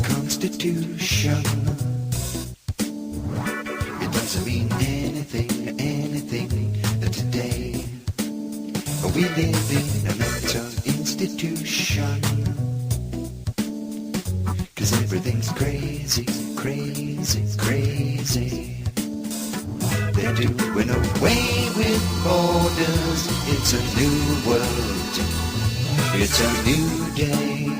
Constitution. It doesn't mean anything today. We live in a mental institution. 'Cause everything's crazy. They're doing away with borders. It's a new world. It's a new day.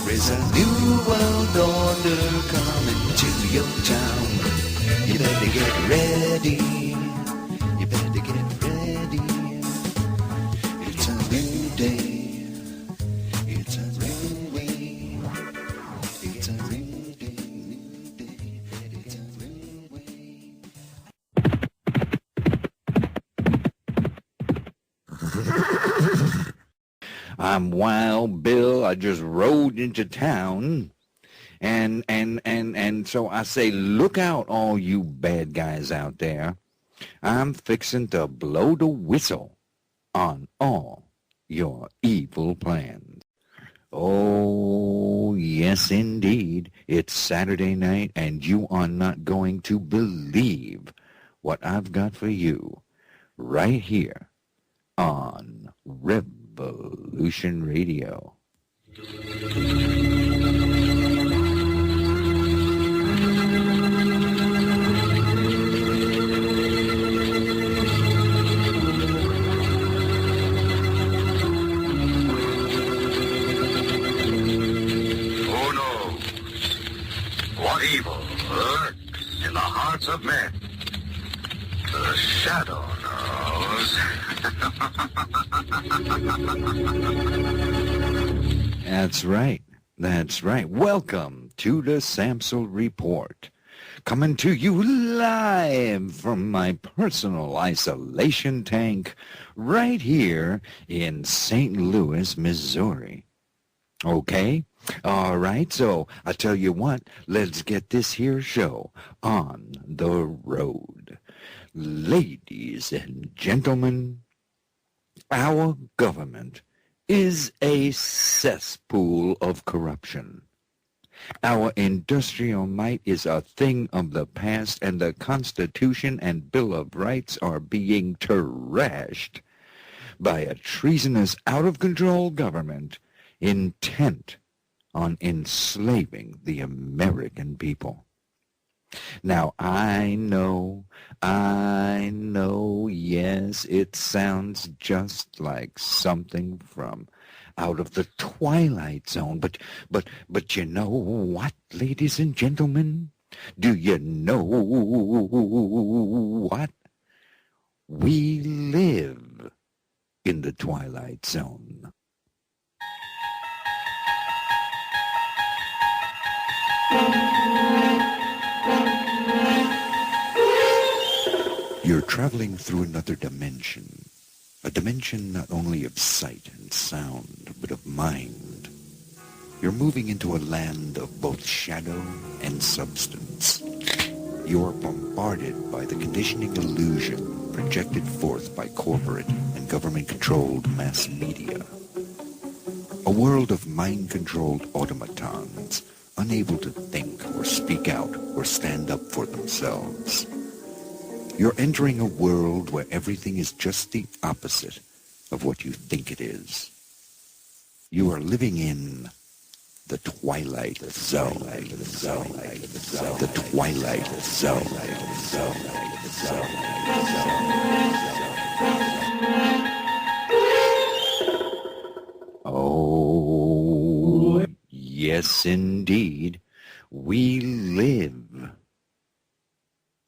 There's a new world order coming to your town. You better get ready. You better get ready. It's a new day. It's a new way. It's a new day. It's a new way. I'm Wild Bill. I just rode into town, and so I say, look out, all you bad guys out there. I'm fixing to blow the whistle on all your evil plans. Oh, yes, indeed. It's Saturday night, and you are not going to believe what I've got for you right here on Revolution Radio. Who knows what evil lurks in the hearts of men? The shadow knows. That's right. That's right. Welcome to the Samsel Report. Coming to you live from my personal isolation tank right here in St. Louis, Missouri. Okay? All right, so I tell you what, let's get this here show on the road. Ladies and gentlemen, our government is a cesspool of corruption. Our industrial might is a thing of the past, and the Constitution and Bill of Rights are being trashed by a treasonous, out-of-control government intent on enslaving the American people. Now, I know, yes, it sounds just like something from out of the Twilight Zone, but you know what, ladies and gentlemen? Do you know what? We live in the Twilight Zone. You're traveling through another dimension, a dimension not only of sight and sound, but of mind. You're moving into a land of both shadow and substance. You are bombarded by the conditioning illusion projected forth by corporate and government-controlled mass media. A world of mind-controlled automatons, unable to think or speak out or stand up for themselves. You're entering a world where everything is just the opposite of what you think it is. You are living in the Twilight Zone. The Twilight Zone. Oh, yes, indeed. We live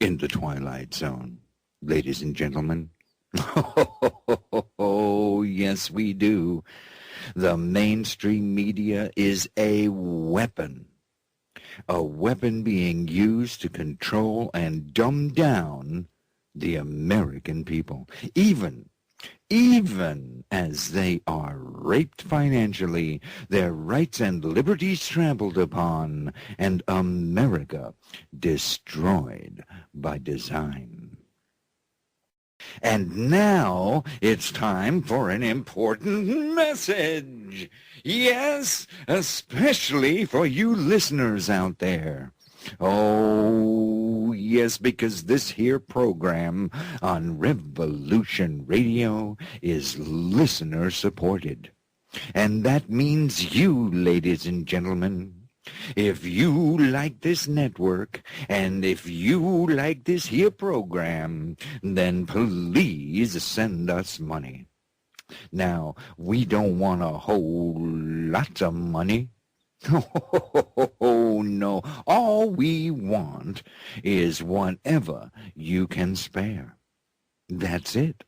in the Twilight Zone, ladies and gentlemen. Oh, yes, we do. The mainstream media is a weapon being used to control and dumb down the American people. Even Even as they are raped financially, their rights and liberties trampled upon, and America destroyed by design. And now it's time for an important message. Yes, especially for you listeners out there. Oh, yes, because this here program on Revolution Radio is listener supported. And that means you, ladies and gentlemen. If you like this network, and if you like this here program, then please send us money. Now, we don't want a whole lot of money. Oh, no. All we want is whatever you can spare. That's it.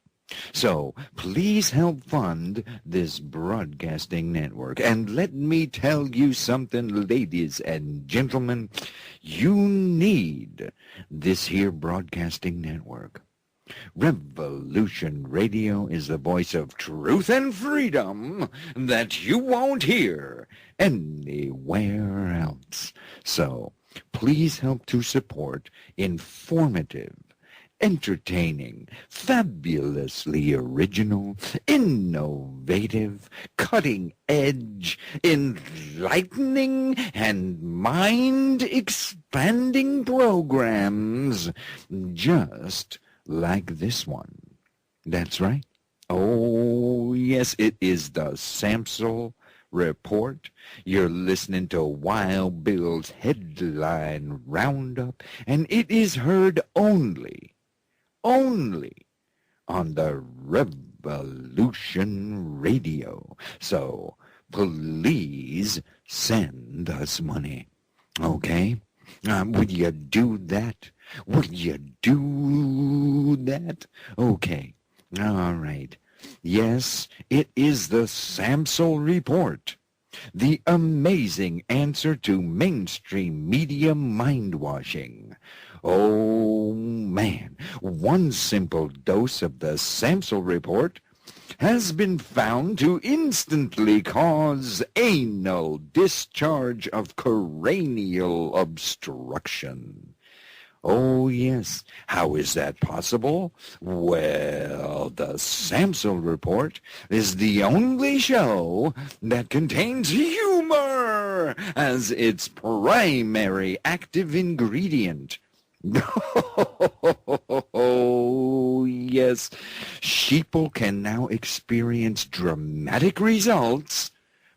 So, please help fund this broadcasting network. And let me tell you something, ladies and gentlemen. You need this here broadcasting network. Revolution Radio is the voice of truth and freedom that you won't hear anywhere else. So, please help to support informative, entertaining, fabulously original, innovative, cutting-edge, enlightening, and mind-expanding programs just like this one. That's right. Oh, yes, it is the Samsel Report. You're listening to Wild Bill's headline Roundup, and it is heard only on the Revolution Radio. So please send us money. Okay? Would you do that? Would you do that? Okay. All right. Yes, it is the Samsel Report. The amazing answer to mainstream media mind-washing. Oh, man. One simple dose of the Samsel Report has been found to instantly cause anal discharge of cranial obstruction. Oh, yes. How is that possible? Well, the Samsel Report is the only show that contains humor as its primary active ingredient. Oh, yes. Sheeple can now experience dramatic results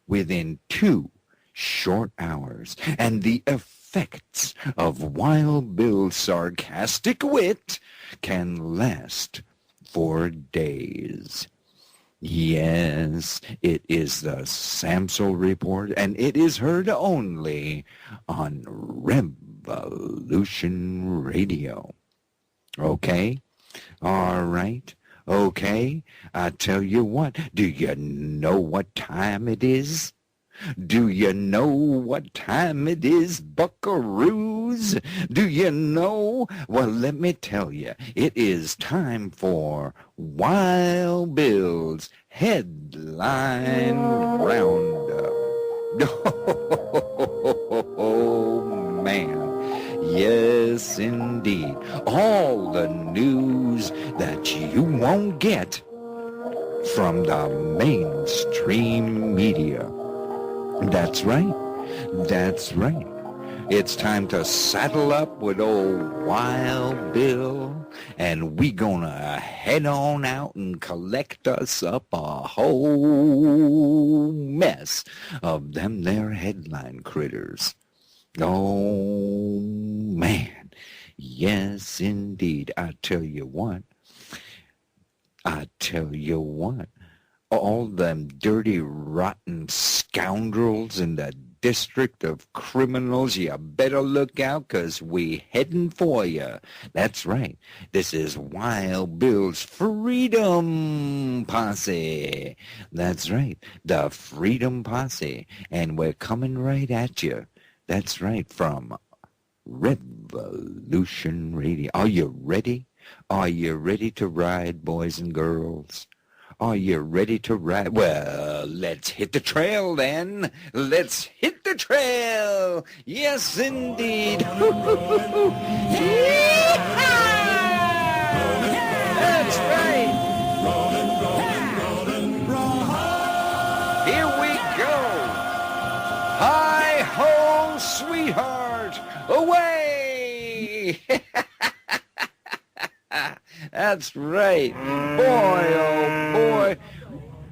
within 2 short hours, and the effects of Wild Bill's sarcastic wit can last for days. Yes, it is the Samsel Report, and it is heard only on Revolution Radio. Okay? All right. Okay. I tell you what, do you know what time it is? Do you know what time it is, buckaroos? Do you know? Well, let me tell you, it is time for Wild Bill's Headline Roundup. Oh, man. Yes, indeed. All the news that you won't get from the mainstream media. That's right. That's right. It's time to saddle up with old Wild Bill, and we gonna head on out and collect us up a whole mess of them there headline critters. Oh, man. Yes, indeed. I tell you what. All them dirty, rotten scoundrels in the district of criminals, you better look out, 'cause we heading for you. That's right. This is Wild Bill's Freedom Posse. That's right. The Freedom Posse. And we're coming right at you. That's right. From Revolution Radio. Are you ready? Are you ready to ride, boys and girls? Are you ready to ride? Well, let's hit the trail then. Let's hit the trail. Yes, indeed. That's right. Here we go. Hi-ho, sweetheart. Away. That's right. Boy, oh boy.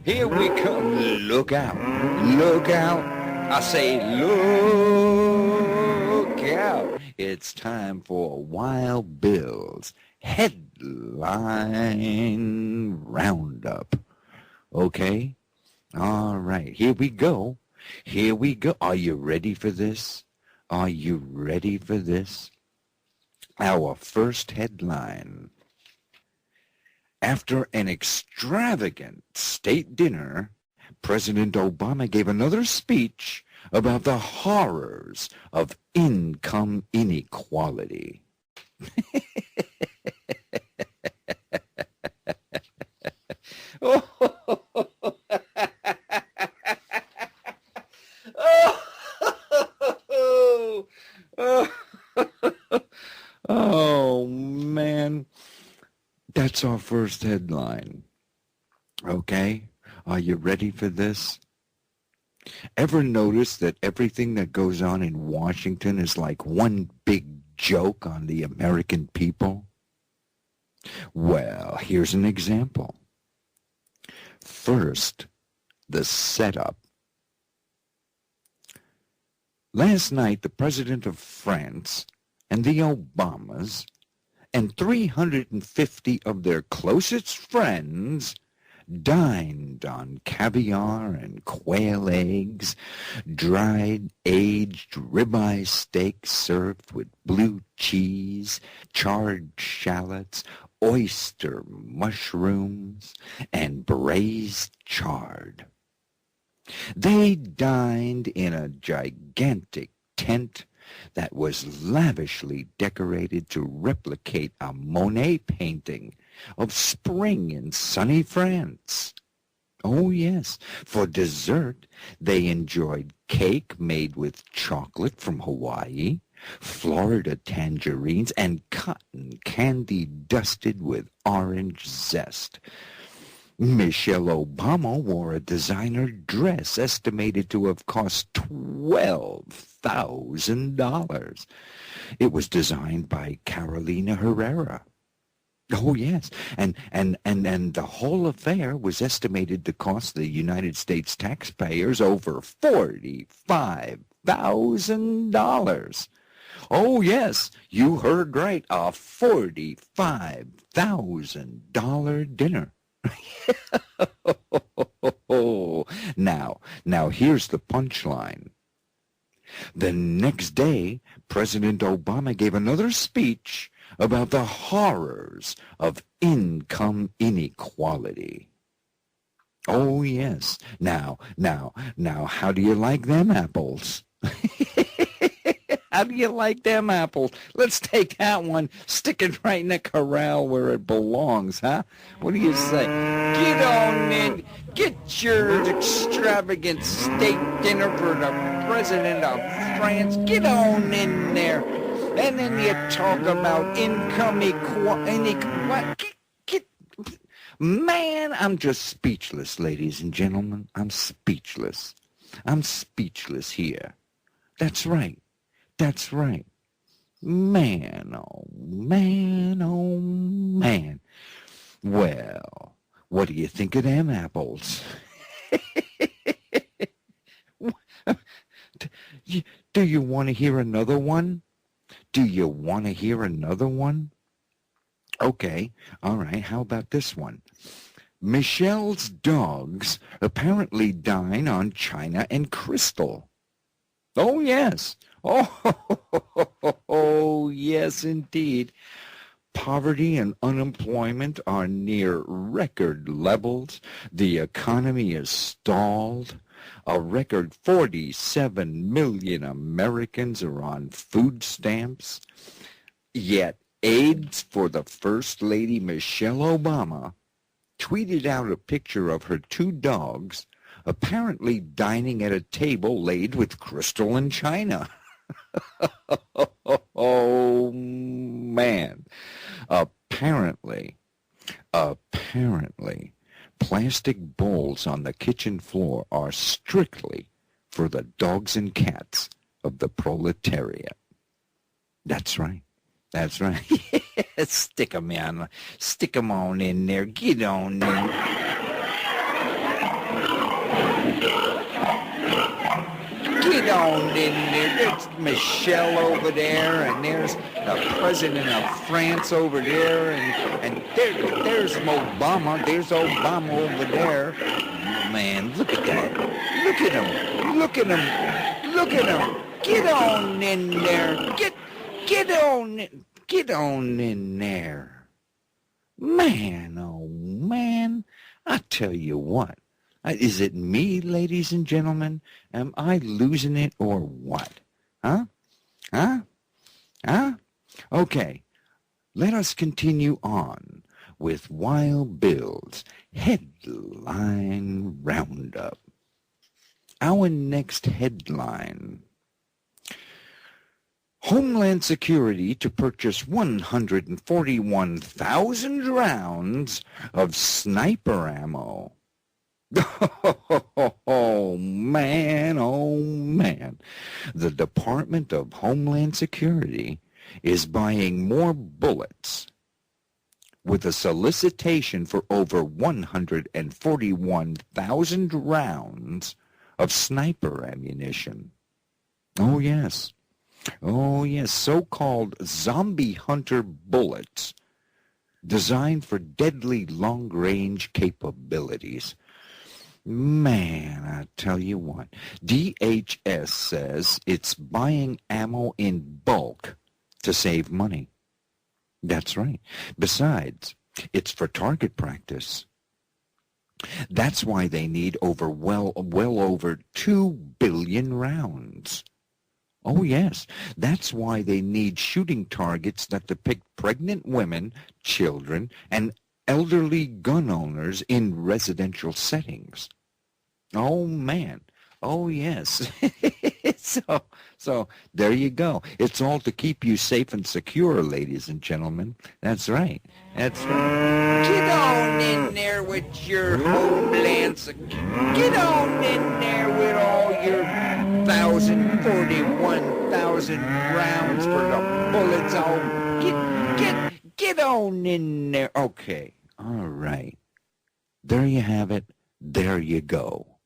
Here we come. Look out. Look out. I say look out. It's time for Wild Bill's Headline Roundup. Okay? All right. Here we go. Here we go. Are you ready for this? Are you ready for this? Our first headline. After an extravagant state dinner, President Obama gave another speech about the horrors of income inequality. Oh, man. That's our first headline. Okay? Are you ready for this? Ever notice that everything that goes on in Washington is like one big joke on the American people? Well, here's an example. First, the setup. Last night, the president of France and the Obamas and 350 of their closest friends dined on caviar and quail eggs, dried, aged ribeye steaks served with blue cheese, charred shallots, oyster mushrooms, and braised chard. They dined in a gigantic tent that was lavishly decorated to replicate a Monet painting of spring in sunny France. Oh, yes. For dessert, they enjoyed cake made with chocolate from Hawaii, Florida tangerines, and cotton candy dusted with orange zest. Michelle Obama wore a designer dress estimated to have cost $12,000. It was designed by Carolina Herrera. Oh, yes. And the whole affair was estimated to cost the United States taxpayers over $45,000. Oh, yes, you heard right, a $45,000 dinner. Now here's the punchline. The next day, President Obama gave another speech about the horrors of income inequality. Oh, yes. Now, how do you like them apples? How do you like them apples? Let's take that one, stick it right in the corral where it belongs, huh? What do you say? Get on in, get your extravagant state dinner for the president of France. Get on in there. And then you talk about income inequality. Man, I'm just speechless, ladies and gentlemen. I'm speechless. I'm speechless here. That's right. That's right. Man, oh man, oh man. Well, what do you think of them apples? Do you want to hear another one? Do you want to hear another one? Okay, all right, how about this one? Michelle's dogs apparently dine on China and Crystal. Oh, yes. Oh, yes, indeed. Poverty and unemployment are near record levels. The economy is stalled. A record 47 million Americans are on food stamps. Yet aides for the First Lady Michelle Obama tweeted out a picture of her two dogs apparently dining at a table laid with crystal and china. Oh, man. Apparently, plastic bowls on the kitchen floor are strictly for the dogs and cats of the proletariat. That's right. That's right. Stick 'em in. Stick 'em on in there. Get on in. Get on in there. There's Michelle over there, and there's the president of France over there, and there's Obama. There's Obama over there. Man, look at that. Look at him. Look at him. Look at him. Get on in there. Get on in there. Man, oh man, I tell you what. Is it me, ladies and gentlemen? Am I losing it or what? Huh? Okay, let us continue on with Wild Bill's Headline Roundup. Our next headline: Homeland Security to purchase 141,000 rounds of sniper ammo. Oh, man. The Department of Homeland Security is buying more bullets with a solicitation for over 141,000 rounds of sniper ammunition. Oh, yes. Oh, yes, so-called zombie hunter bullets designed for deadly long-range capabilities. Man, I tell you what, DHS says it's buying ammo in bulk to save money. That's right. Besides, it's for target practice. That's why they need well over 2 billion rounds. Oh, yes, that's why they need shooting targets that depict pregnant women, children, and elderly gun owners in residential settings. Oh, man. Oh, yes. So there you go. It's all to keep you safe and secure, ladies and gentlemen. That's right. That's right. Get on in there with your homeland security. Get on in there with all your 1,041,000 rounds for the bullets. Oh, get on in there. Okay. All right. There you have it. There you go.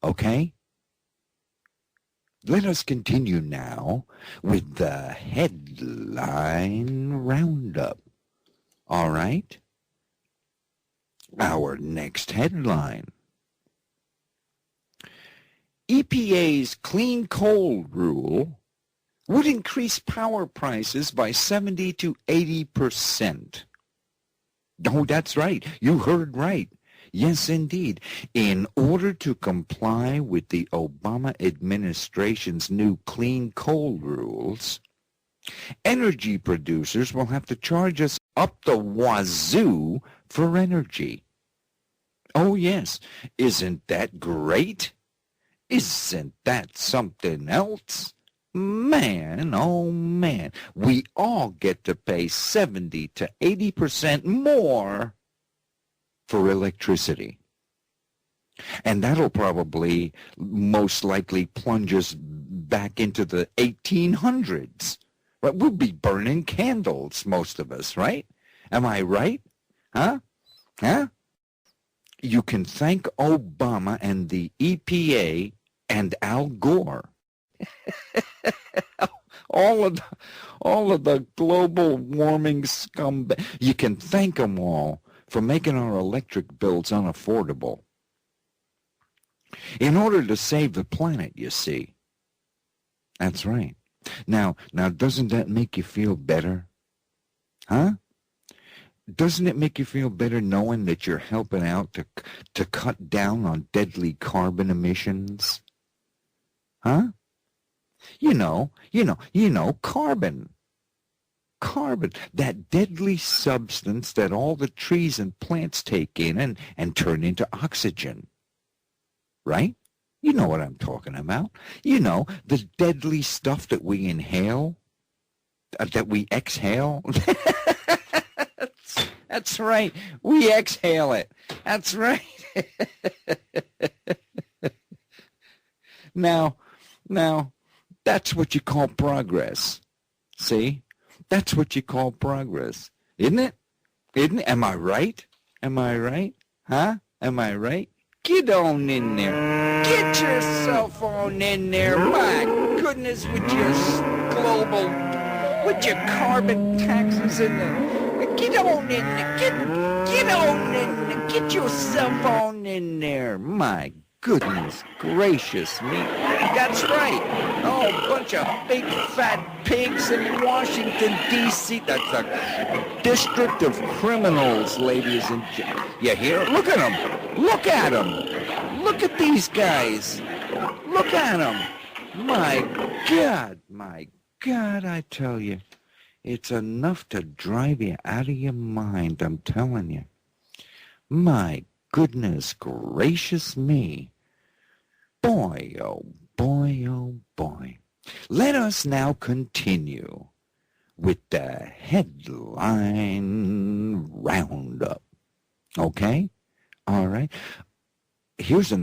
Okay? Let us continue now with the headline roundup. All right? Our next headline: EPA's clean coal rule would increase power prices by 70 to 80%. Oh, that's right. You heard right. Yes, indeed. In order to comply with the Obama administration's new clean coal rules, energy producers will have to charge us up the wazoo for energy. Oh, yes. Isn't that great? Isn't that something else? Man, oh man, we all get to pay 70 to 80% more for electricity. And that'll probably most likely plunge us back into the 1800s. But we'll be burning candles, most of us, right? Am I right? Huh? You can thank Obama and the EPA and Al Gore. all of the global warming scumbag. You can thank them all for making our electric bills unaffordable. In order to save the planet, you see. That's right. Now, doesn't that make you feel better? Huh? Doesn't it make you feel better knowing that you're helping out to cut down on deadly carbon emissions? Huh? You know, carbon. carbon, that deadly substance that all the trees and plants take in and turn into oxygen. Right? You know what I'm talking about. You know, the deadly stuff that we inhale, that we exhale. That's right. We exhale it. That's right. Now, that's what you call progress. See? That's what you call progress. Isn't it? Isn't it? Am I right? Am I right? Huh? Am I right? Get on in there. Get yourself on in there. My goodness, with your global, with your carbon taxes and get on in there. Get on in there. Get yourself on in there. My goodness gracious me. That's right. Oh, a bunch of big fat pigs in Washington, D.C. That's a district of criminals, ladies and gentlemen. You hear? Look at them. Look at them. Look at these guys. Look at them. My God, I tell you. It's enough to drive you out of your mind, I'm telling you. My goodness gracious me. Boy, oh boy, oh boy. Let us now continue with the headline roundup. Okay? All right. Here's a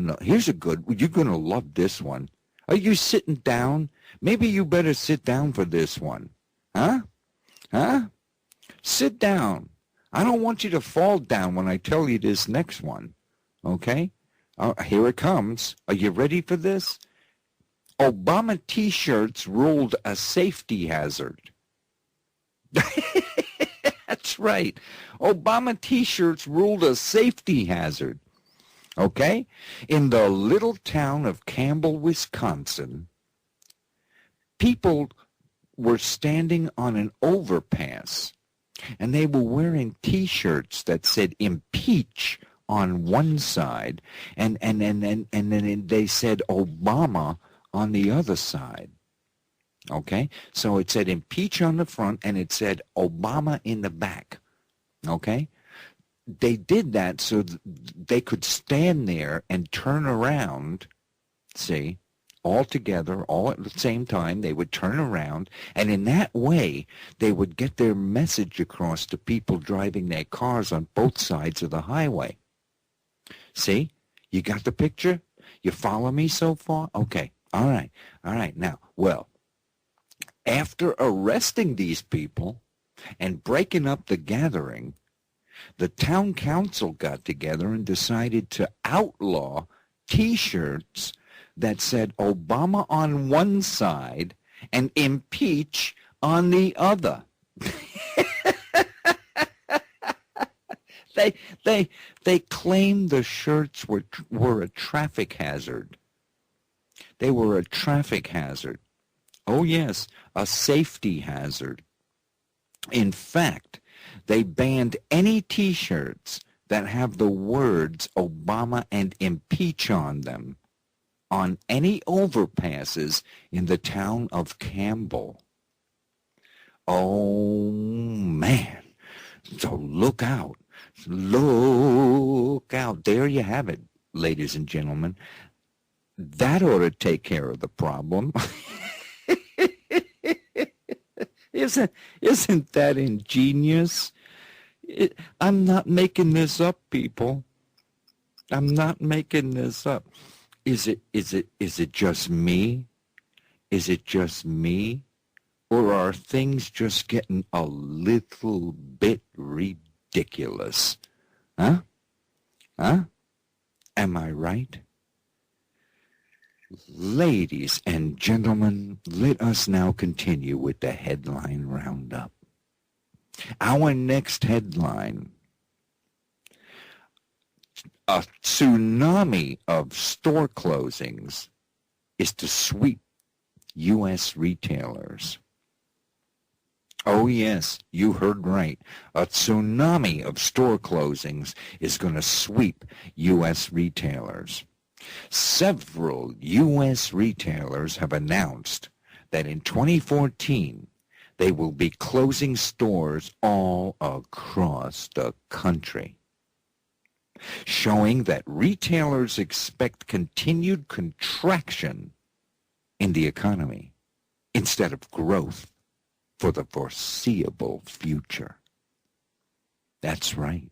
good, you're going to love this one. Are you sitting down? Maybe you better sit down for this one. Huh? Huh? Sit down. I don't want you to fall down when I tell you this next one. Okay? Here it comes. Are you ready for this? Obama T-shirts ruled a safety hazard. That's right. Obama T-shirts ruled a safety hazard. Okay? In the little town of Campbell, Wisconsin, people were standing on an overpass, and they were wearing T-shirts that said impeach on one side, and then they said Obama on the other side. Okay? So it said impeach on the front, and it said Obama in the back. Okay? They did that so they could stand there and turn around, see, all together, all at the same time. They would turn around, and in that way, they would get their message across to people driving their cars on both sides of the highway. See? You got the picture? You follow me so far? Okay. All right. Now, well, after arresting these people and breaking up the gathering, the town council got together and decided to outlaw T-shirts that said Obama on one side and impeach on the other. They claimed the shirts were a traffic hazard. They were a traffic hazard. Oh yes, a safety hazard. In fact, they banned any T-shirts that have the words Obama and impeach on them on any overpasses in the town of Campbell. Oh, man. So look out. Look out. There you have it, ladies and gentlemen. That ought to take care of the problem. Isn't that ingenious? I'm not making this up, people. I'm not making this up. Is it just me? Is it just me? Or are things just getting a little bit ridiculous? Huh? Huh? Am I right? Ladies and gentlemen, let us now continue with the headline roundup. Our next headline: a tsunami of store closings is to sweep U.S. retailers. Oh yes, you heard right. A tsunami of store closings is going to sweep U.S. retailers. Several U.S. retailers have announced that in 2014, they will be closing stores all across the country, showing that retailers expect continued contraction in the economy instead of growth for the foreseeable future. That's right.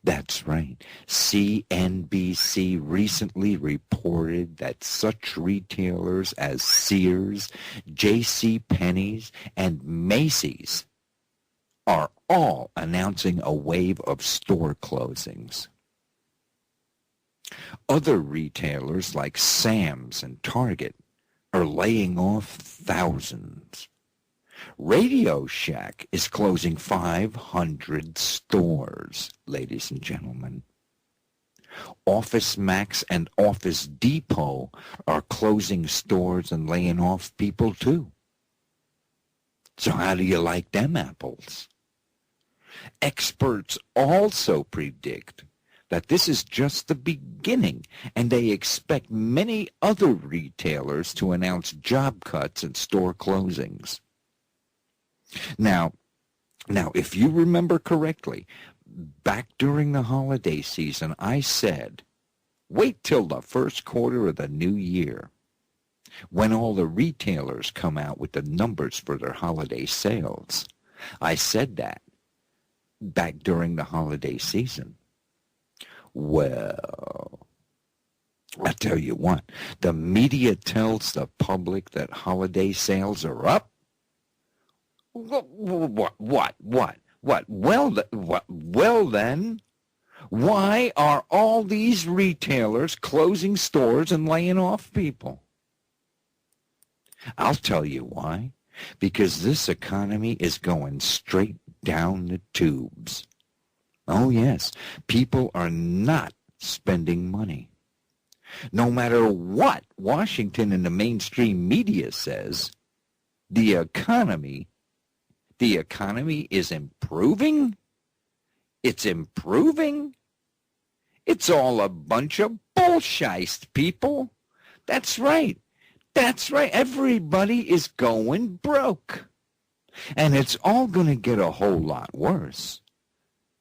That's right. CNBC recently reported that such retailers as Sears, J.C. Penney's, and Macy's are all announcing a wave of store closings. Other retailers like Sam's and Target are laying off thousands. Radio Shack is closing 500 stores, ladies and gentlemen. Office Max and Office Depot are closing stores and laying off people too. So how do you like them apples? Experts also predict that this is just the beginning, and they expect many other retailers to announce job cuts and store closings. Now, if you remember correctly, back during the holiday season, I said, wait till the first quarter of the new year, when all the retailers come out with the numbers for their holiday sales. I said that back during the holiday season. Well, I tell you what, the media tells the public that holiday sales are up. What? Well then, why are all these retailers closing stores and laying off people? I'll tell you why. Because this economy is going straight down the tubes. Oh yes, people are not spending money. No matter what Washington and the mainstream media says, the economy is improving? It's improving? It's all a bunch of bullshit, people. That's right. That's right. Everybody is going broke. And it's all going to get a whole lot worse.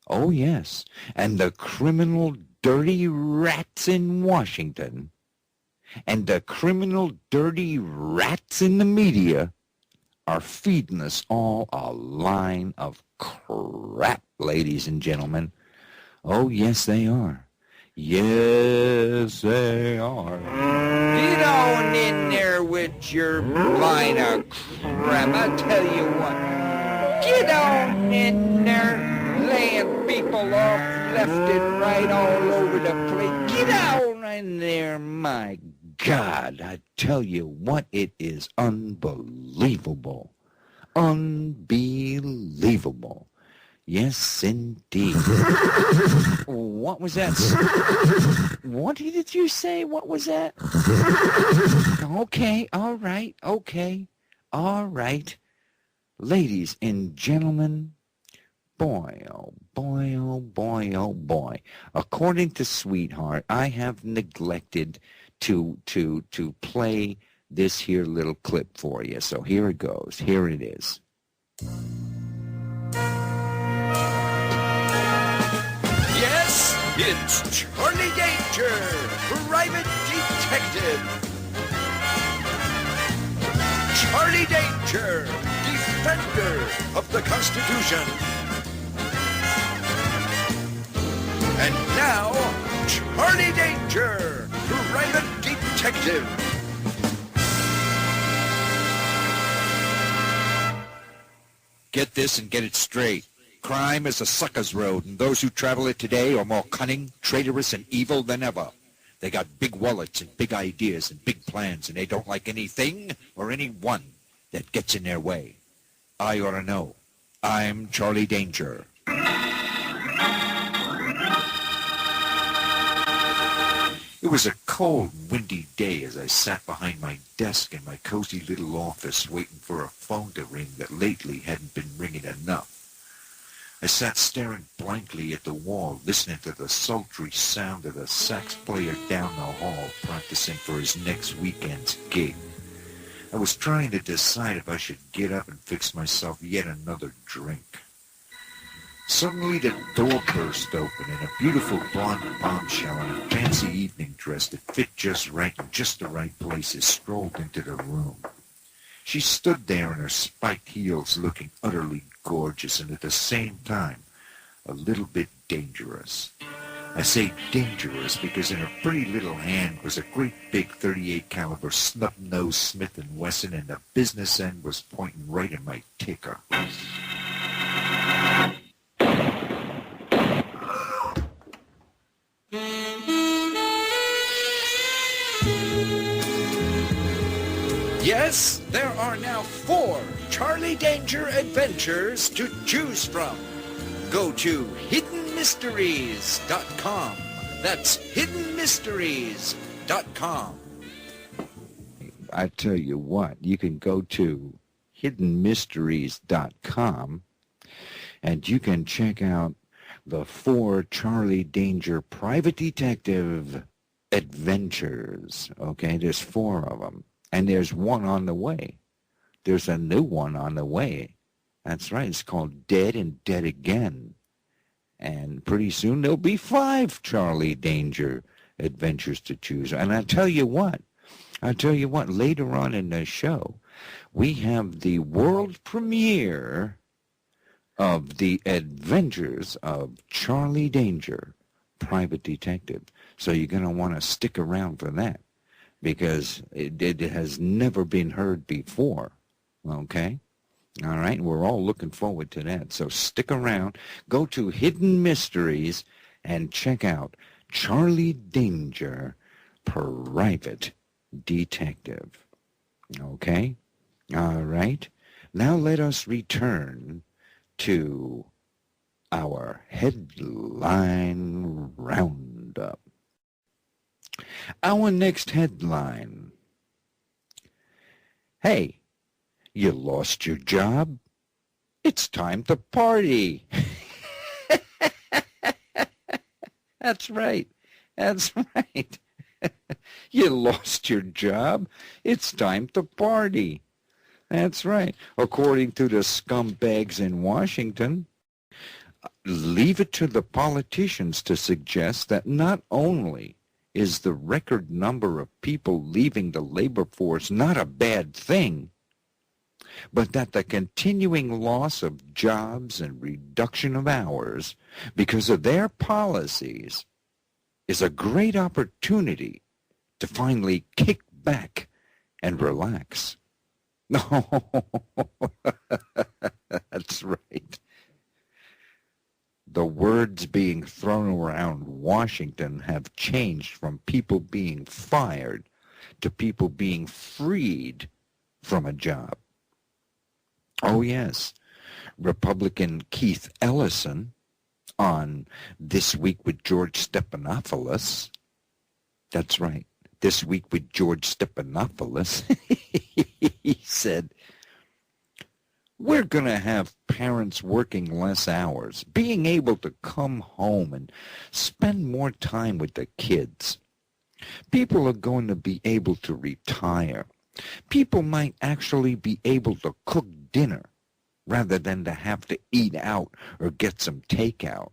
Oh, yes. And the criminal, dirty rats in Washington and the criminal, dirty rats in the media are feeding us all a line of crap, ladies and gentlemen. Oh, yes, they are. Yes, they are. Get on in there with your line of crap. I tell you what. Get on in there, laying people off left and right all over the place. Get on in there, my God. I tell you what, it is unbelievable. Unbelievable. Yes, indeed. What was that? What did you say? What was that? Okay, all right, okay, all right. Ladies and gentlemen, boy, oh boy, oh boy, oh boy. According to Sweetheart, I have neglected to play this here little clip for you. So here it goes. Here it is. Yes, it's Charlie Danger, private detective. Charlie Danger, defender of the Constitution. And now, Charlie Danger, private detective. Get this and get it straight. Crime is a sucker's road, and those who travel it today are more cunning, traitorous, and evil than ever. They got big wallets and big ideas and big plans, and they don't like anything or anyone that gets in their way. I ought to know. I'm Charlie Danger. It was a cold, windy day as I sat behind my desk in my cozy little office waiting for a phone to ring that lately hadn't been ringing enough. I sat staring blankly at the wall, listening to the sultry sound of the sax player down the hall practicing for his next weekend's gig. I was trying to decide if I should get up and fix myself yet another drink. Suddenly the door burst open and a beautiful blonde bombshell in a fancy evening dress that fit just right in just the right places strolled into the room. She stood there in her spiked heels looking utterly gorgeous and at the same time a little bit dangerous. I say dangerous because in her pretty little hand was a great big .38 caliber snub-nosed Smith & Wesson and the business end was pointing right at my ticker. Yes, there are now 4 Charlie Danger adventures to choose from. Go to hiddenmysteries.com. That's hiddenmysteries.com. I tell you what, you can go to hiddenmysteries.com and you can check out the 4 Charlie Danger private detective adventures. Okay, there's 4 of them. And there's one on the way. There's a new one on the way. That's right. It's called Dead and Dead Again. And pretty soon there'll be 5 Charlie Danger adventures to choose. And I tell you what, later on in the show, we have the world premiere of the adventures of Charlie Danger, Private Detective. So you're going to want to stick around for that, because it has never been heard before, okay? All right, we're all looking forward to that. So stick around, go to Hidden Mysteries, and check out Charlie Danger, Private Detective. Okay? All right. Now let us return to our headline roundup. Our next headline. Hey, you lost your job? It's time to party. That's right. That's right. You lost your job? It's time to party. That's right. According to the scumbags in Washington, leave it to the politicians to suggest that not only is the record number of people leaving the labor force not a bad thing, but that the continuing loss of jobs and reduction of hours because of their policies is a great opportunity to finally kick back and relax. No, that's right. The words being thrown around Washington have changed from people being fired to people being freed from a job. Oh, yes. Republican Keith Ellison on This Week with George Stephanopoulos. That's right. This Week with George Stephanopoulos. He said, we're going to have parents working less hours, being able to come home and spend more time with the kids. People are going to be able to retire. People might actually be able to cook dinner rather than to have to eat out or get some takeout.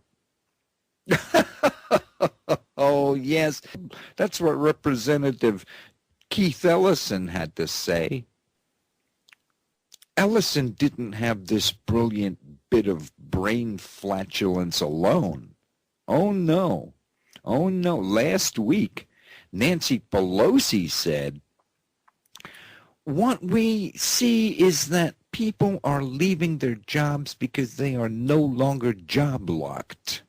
Oh, yes. That's what Representative Keith Ellison had to say. Ellison didn't have this brilliant bit of brain flatulence alone. Oh, no. Oh, no. Last week, Nancy Pelosi said, what we see is that people are leaving their jobs because they are no longer job locked.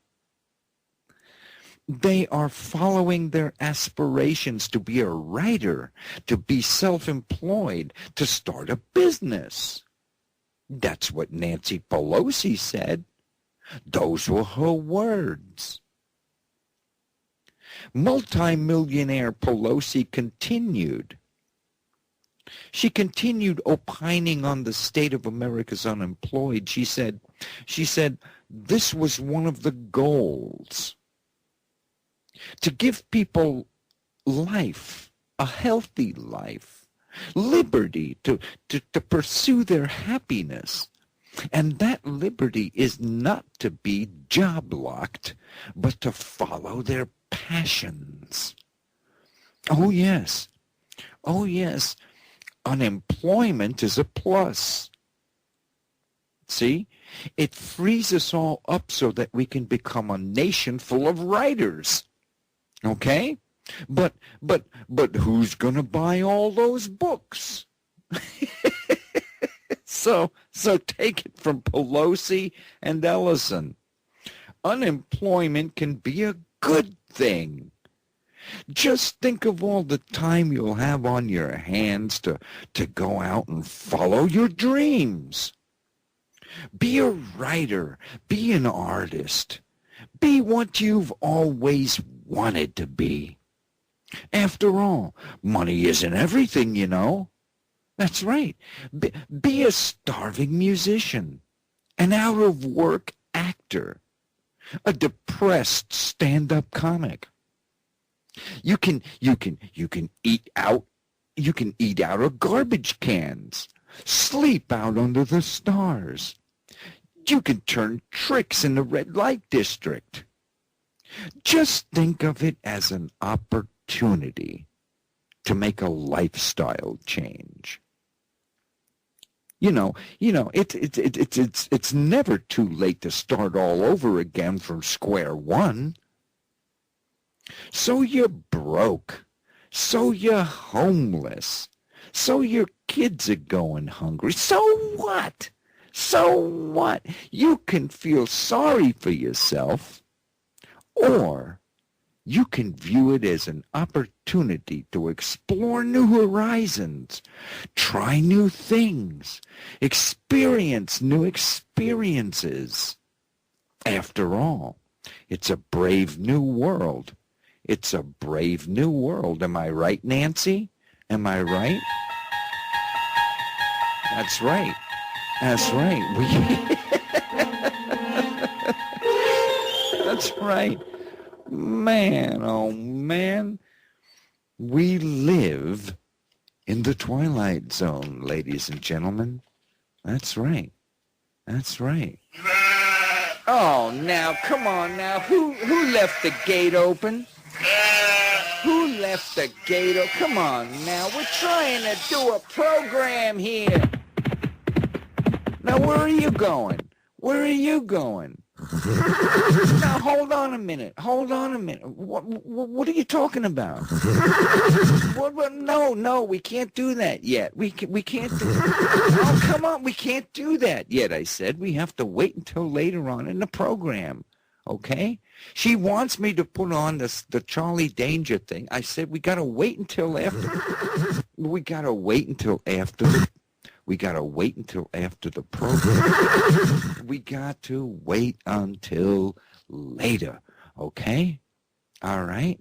They are following their aspirations to be a writer, to be self-employed, to start a business. That's what Nancy Pelosi said. Those were her words. Multimillionaire Pelosi continued. She continued opining on the state of America's unemployed. She said, this was one of the goals. To give people life, a healthy life, liberty to pursue their happiness. And that liberty is not to be job-locked, but to follow their passions. Oh, yes. Oh, yes. Unemployment is a plus. See? It frees us all up so that we can become a nation full of writers. Okay? But who's going to buy all those books? So take it from Pelosi and Ellison. Unemployment can be a good thing. Just think of all the time you'll have on your hands to go out and follow your dreams. Be a writer. Be an artist. Be what you've always wanted to be. After all, money isn't everything, you know. That's right. Be a starving musician, an out-of-work actor, a depressed stand-up comic. You can eat out of garbage cans, sleep out under the stars. You can turn tricks in the red light district. Just think of it as an opportunity to make a lifestyle change. You know, it's never too late to start all over again from square one. So you're broke. So you're homeless. So your kids are going hungry. So what? So what? You can feel sorry for yourself, or you can view it as an opportunity to explore new horizons, try new things, experience new experiences. After all, it's a brave new world. It's a brave new world. Am I right, Nancy? Am I right? That's right. That's right. That's right. Man, oh man, we live in the Twilight Zone, ladies and gentlemen. That's right. That's right. Oh, now, come on now. Who left the gate open? Who left the gate open? Come on now. We're trying to do a program here. Now, where are you going? Where are you going? Now, hold on a minute. Hold on a minute. What are you talking about? No, we can't do that yet. We can't do Oh, come on, we can't do that yet, I said. We have to wait until later on in the program, okay? She wants me to put on the Charlie Danger thing. I said we got to wait until after. We got to wait until after We got to wait until after the program. We got to wait until later, okay? All right?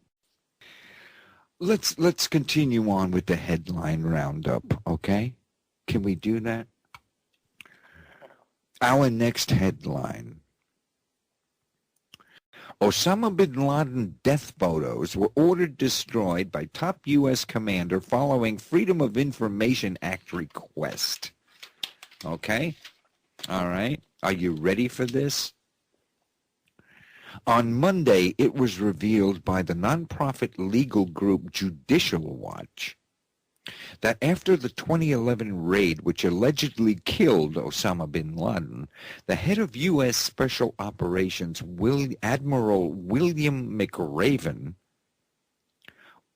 Let's continue on with the headline roundup, okay? Can we do that? Our next headline. Osama bin Laden death photos were ordered destroyed by top U.S. commander following Freedom of Information Act request. Okay? All right. Are you ready for this? On Monday, it was revealed by the nonprofit legal group Judicial Watch that after the 2011 raid, which allegedly killed Osama bin Laden, the head of U.S. Special Operations, Admiral William McRaven,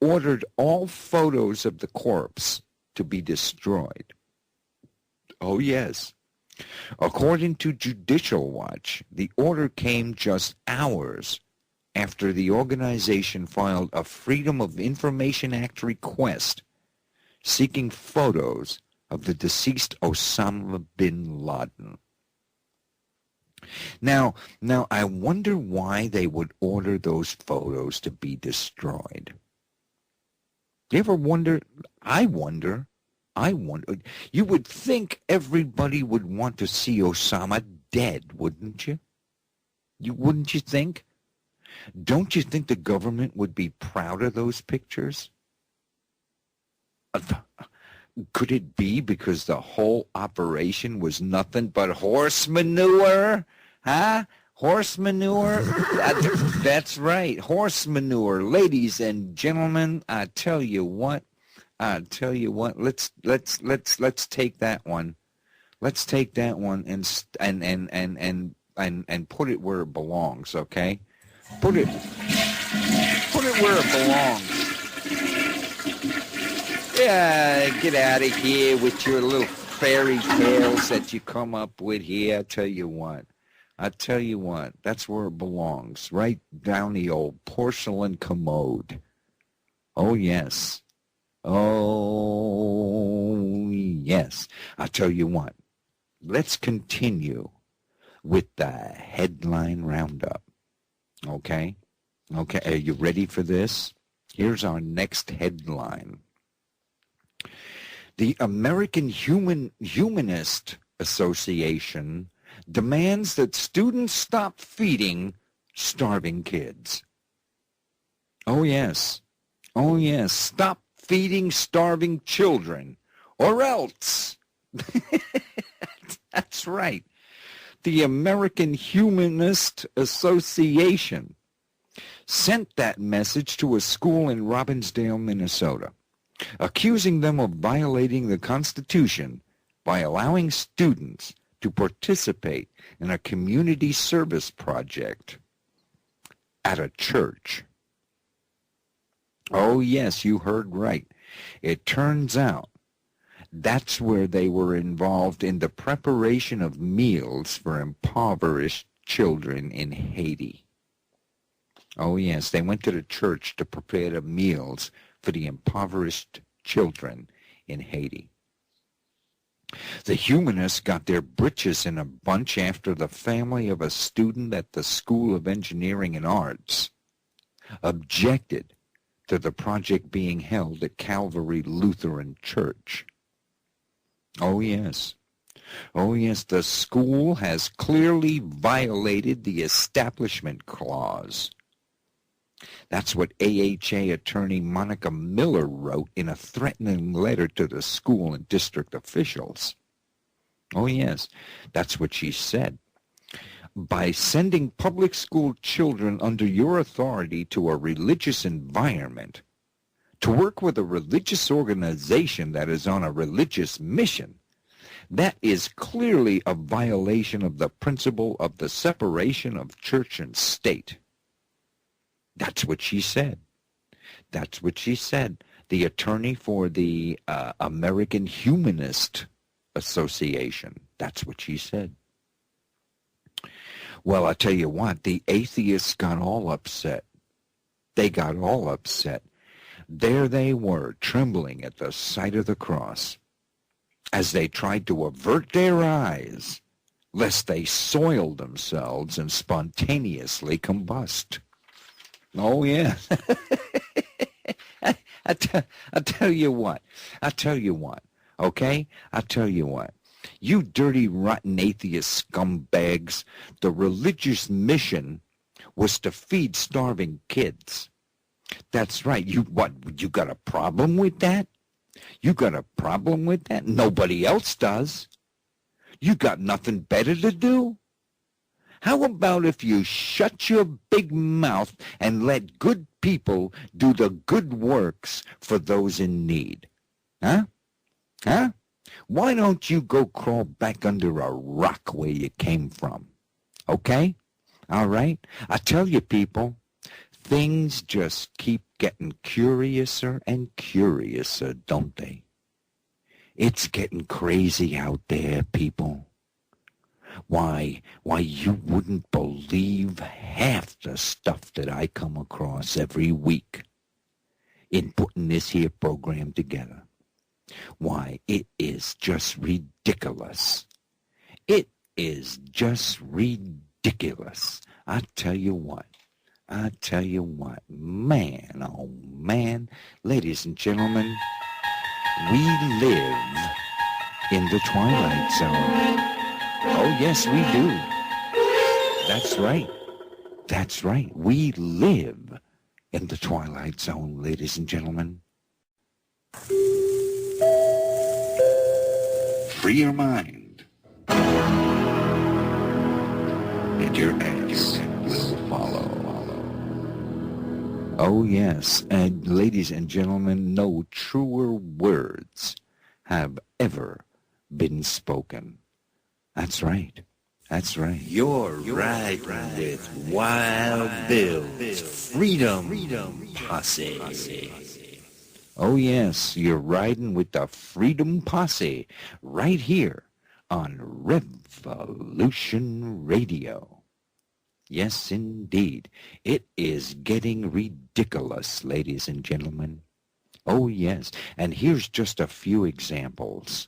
ordered all photos of the corpse to be destroyed. Oh, yes. According to Judicial Watch, the order came just hours after the organization filed a Freedom of Information Act request seeking photos of the deceased Osama bin Laden. Now, I wonder why they would order those photos to be destroyed. You ever wonder? I wonder. You would think everybody would want to see Osama dead, wouldn't you? Wouldn't you think? Don't you think the government would be proud of those pictures? Could it be because the whole operation was nothing but horse manure? Huh? Horse manure? That's right, horse manure. Ladies and gentlemen, I tell you what. Let's take that one. Let's take that one and put it where it belongs, okay? Put it where it belongs. Yeah, get out of here with your little fairy tales that you come up with here. I tell you what, that's where it belongs, right down the old porcelain commode. Oh, yes. Oh, yes. I tell you what, let's continue with the headline roundup. Okay? Okay, are you ready for this? Here's our next headline. The American Humanist Association demands that students stop feeding starving kids. Oh, yes. Oh, yes. Stop feeding starving children, or else. That's right. The American Humanist Association sent that message to a school in Robbinsdale, Minnesota, accusing them of violating the Constitution by allowing students to participate in a community service project at a church. Oh, yes, you heard right. It turns out that's where they were involved in the preparation of meals for impoverished children in Haiti. Oh, yes, they went to the church to prepare the meals for the impoverished children in Haiti. The humanists got their britches in a bunch after the family of a student at the School of Engineering and Arts objected to the project being held at Calvary Lutheran Church. Oh, yes. Oh, yes, the school has clearly violated the Establishment Clause. That's what AHA attorney Monica Miller wrote in a threatening letter to the school and district officials. Oh, yes, that's what she said. By sending public school children under your authority to a religious environment, to work with a religious organization that is on a religious mission, that is clearly a violation of the principle of the separation of church and state. That's what she said. That's what she said. The attorney for the American Humanist Association. That's what she said. Well, I tell you what, the atheists got all upset. They got all upset. There they were, trembling at the sight of the cross, as they tried to avert their eyes, lest they soil themselves and spontaneously combust. Oh, yeah. I tell you what, okay? I tell you what. You dirty, rotten atheist scumbags, the religious mission was to feed starving kids. That's right. You got a problem with that? You got a problem with that? Nobody else does. You got nothing better to do? How about if you shut your big mouth and let good people do the good works for those in need? Huh? Huh? Why don't you go crawl back under a rock where you came from? Okay? All right? I tell you, people, things just keep getting curiouser and curiouser, don't they? It's getting crazy out there, people. Why, you wouldn't believe half the stuff that I come across every week in putting this here program together. Why, it is just ridiculous. It is just ridiculous. I tell you what, man, oh man, ladies and gentlemen, we live in the Twilight Zone. Oh, yes, we do. That's right. That's right. We live in the Twilight Zone, ladies and gentlemen. free your mind, and your ass will follow. Oh, yes, and ladies and gentlemen, no truer words have ever been spoken. That's right. That's right. You're riding with Wild Bill's Freedom Posse. Oh, yes, you're riding with the Freedom Posse right here on Revolution Radio. Yes, indeed. It is getting ridiculous, ladies and gentlemen. Oh, yes, and here's just a few examples.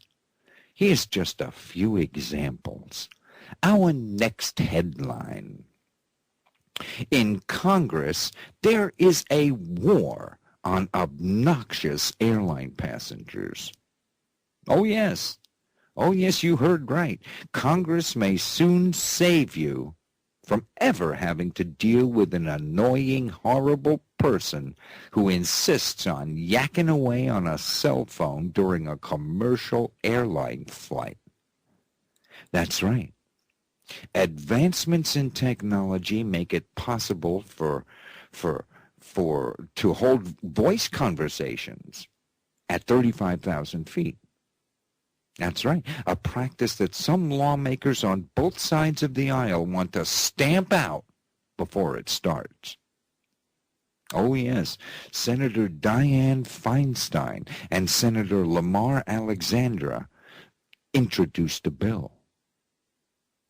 Here's just a few examples. Our next headline. In Congress, there is a war on obnoxious airline passengers. Oh, yes. Oh, yes, you heard right. Congress may soon save you from ever having to deal with an annoying, horrible person who insists on yakking away on a cell phone during a commercial airline flight. That's right. Advancements in technology make it possible to hold voice conversations at 35,000 feet. That's right, a practice that some lawmakers on both sides of the aisle want to stamp out before it starts. Oh, yes, Senator Dianne Feinstein and Senator Lamar Alexandra introduced a bill.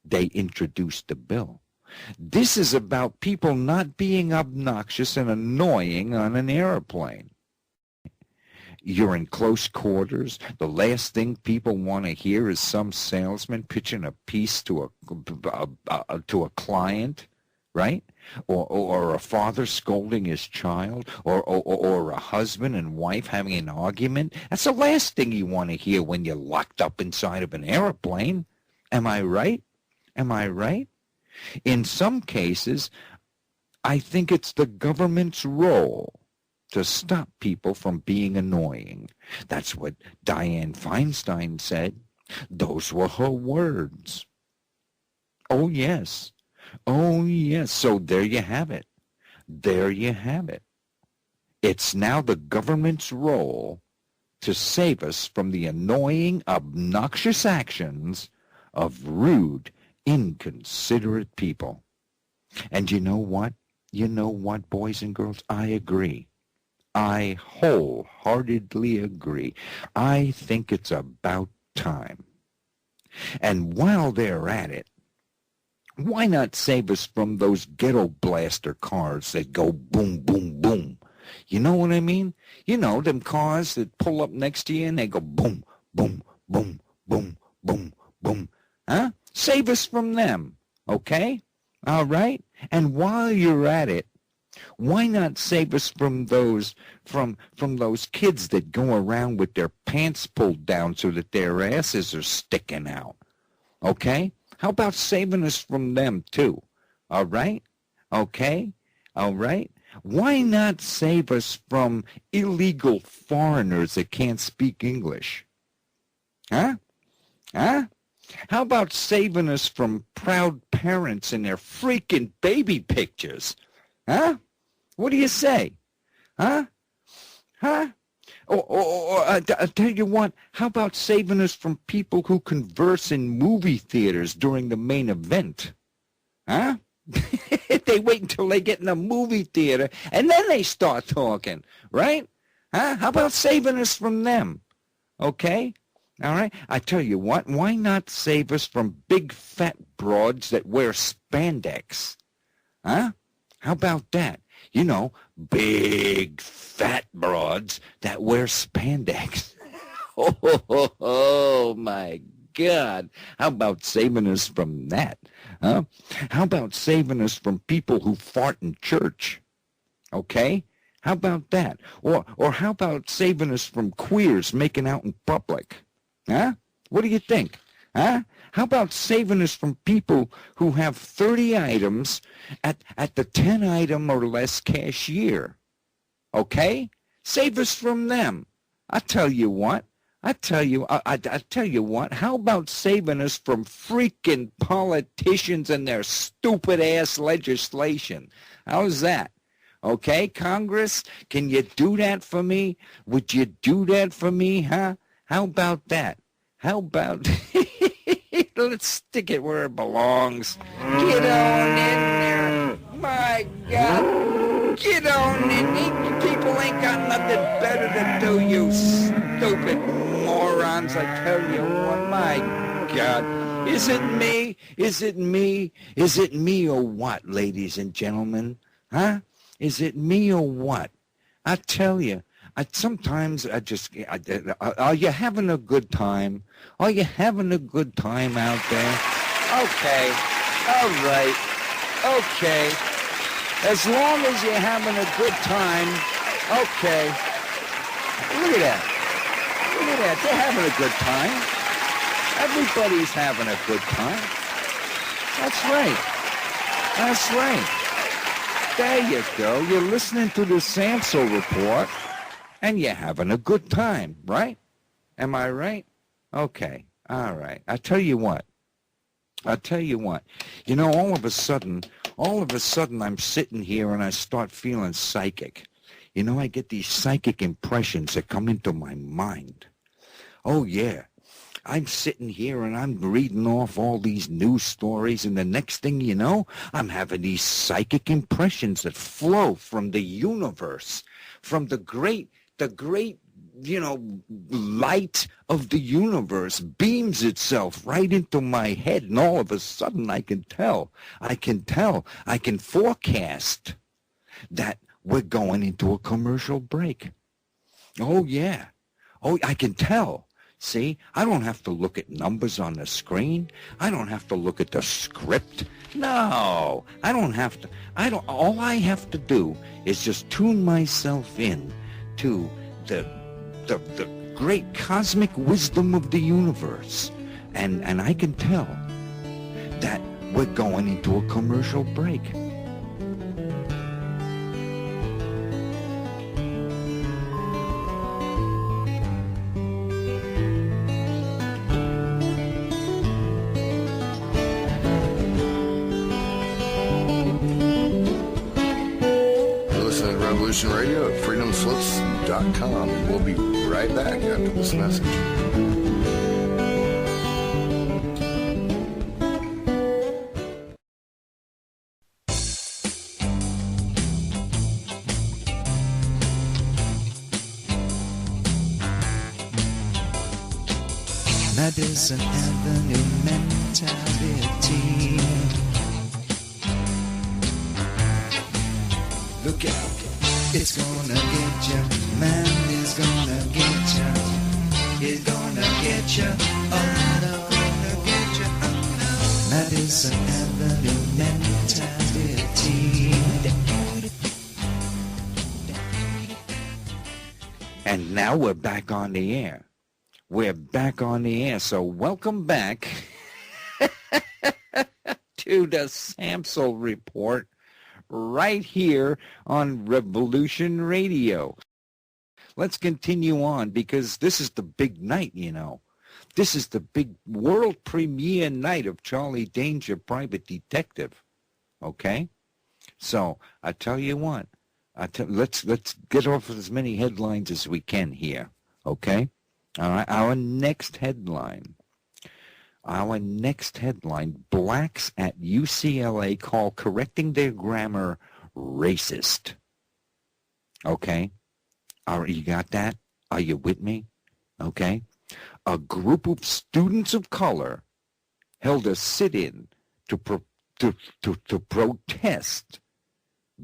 They introduced a bill. This is about people not being obnoxious and annoying on an airplane. You're in close quarters. The last thing people want to hear is some salesman pitching a piece to a client, right? Or a father scolding his child, or a husband and wife having an argument. That's the last thing you want to hear when you're locked up inside of an airplane. Am I right? Am I right? In some cases, I think it's the government's role to stop people from being annoying. That's what Dianne Feinstein said. Those were her words. Oh, yes. Oh, yes. So there you have it. There you have it. It's now the government's role to save us from the annoying, obnoxious actions of rude, inconsiderate people. And you know what? You know what, boys and girls? I agree. I wholeheartedly agree. I think it's about time. And while they're at it, why not save us from those ghetto blaster cars that go boom, boom, boom? You know what I mean? You know, them cars that pull up next to you and they go boom, boom, boom, boom, boom, boom. Huh? Save us from them, okay? All right? And while you're at it, why not save us from those those kids that go around with their pants pulled down so that their asses are sticking out? Okay? How about saving us from them too? All right? Okay? All right? Why not save us from illegal foreigners that can't speak English? Huh? Huh? How about saving us from proud parents and their freaking baby pictures? Huh? What do you say? Huh? Huh? Or I tell you what, how about saving us from people who converse in movie theaters during the main event? Huh? They wait until they get in the movie theater, and then they start talking, right? Huh? How about saving us from them? Okay? All right? I tell you what, why not save us from big fat broads that wear spandex? Huh? How about that? You know, big fat broads that wear spandex. Oh, my God. How about saving us from that? Huh? How about saving us from people who fart in church? Okay? How about that? Or how about saving us from queers making out in public? Huh? What do you think? Huh? How about saving us from people who have 30 items at the 10 item or less cashier? Okay? Save us from them. I tell you what. I tell you, I tell you what, how about saving us from freaking politicians and their stupid-ass legislation? How's that? Okay, Congress, can you do that for me? Would you do that for me, huh? How about that? How about... Let's stick it where it belongs. Get on in there. My God. Get on in. People ain't got nothing better to do, you stupid morons. I tell you what, my God. Is it me? Is it me? Is it me or what, ladies and gentlemen? Huh? Is it me or what? I tell you, sometimes are you having a good time? Are you having a good time out there? Okay. All right. Okay. As long as you're having a good time, okay. Look at that. Look at that. They're having a good time. Everybody's having a good time. That's right. That's right. There you go. You're listening to the Samsel Report, and you're having a good time, right? Am I right? Okay. All right. I tell you what. You know, all of a sudden, I'm sitting here and I start feeling psychic. You know, I get these psychic impressions that come into my mind. Oh, yeah. I'm sitting here and I'm reading off all these news stories, and the next thing you know, I'm having these psychic impressions that flow from the universe, from the great, you know, light of the universe beams itself right into my head, and all of a sudden I can forecast that we're going into a commercial break. Oh, yeah. Oh, I can tell. See, I don't have to look at numbers on the screen. I don't have to look at the script. No, I don't have to. All I have to do is just tune myself in to the great cosmic wisdom of the universe. And I can tell that we're going into a commercial break. Radio at freedomslips.com, and we'll be right back after this message. Madison Avenue mentality. Look out. It's gonna get you, man, it's gonna get you. It's gonna get you, oh no, gonna get you, oh no. Madison Avenue mentality. And now we're back on the air. We're back on the air, so welcome back to the Samsel Report. Right here on Revolution Radio. Let's continue on, because this is the big night, you know. This is the big world premiere night of Charlie Danger, Private Detective. Okay? So, I tell you what. Let's get off as many headlines as we can here. Okay? All right? Our next headline, blacks at UCLA call correcting their grammar racist. Okay? You got that? Are you with me? Okay? A group of students of color held a sit-in to protest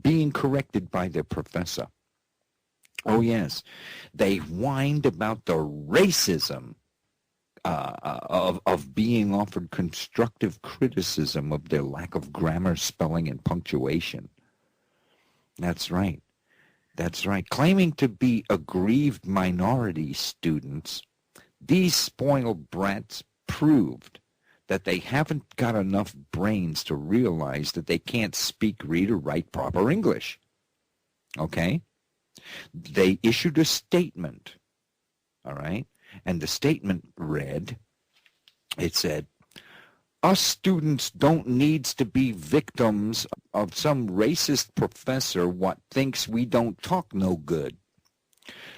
being corrected by their professor. Oh, yes. They whined about the racism of being offered constructive criticism of their lack of grammar, spelling, and punctuation. That's right. That's right. Claiming to be aggrieved minority students, these spoiled brats proved that they haven't got enough brains to realize that they can't speak, read, or write proper English. Okay? They issued a statement, all right? And the statement read, it said, us students don't needs to be victims of some racist professor what thinks we don't talk no good.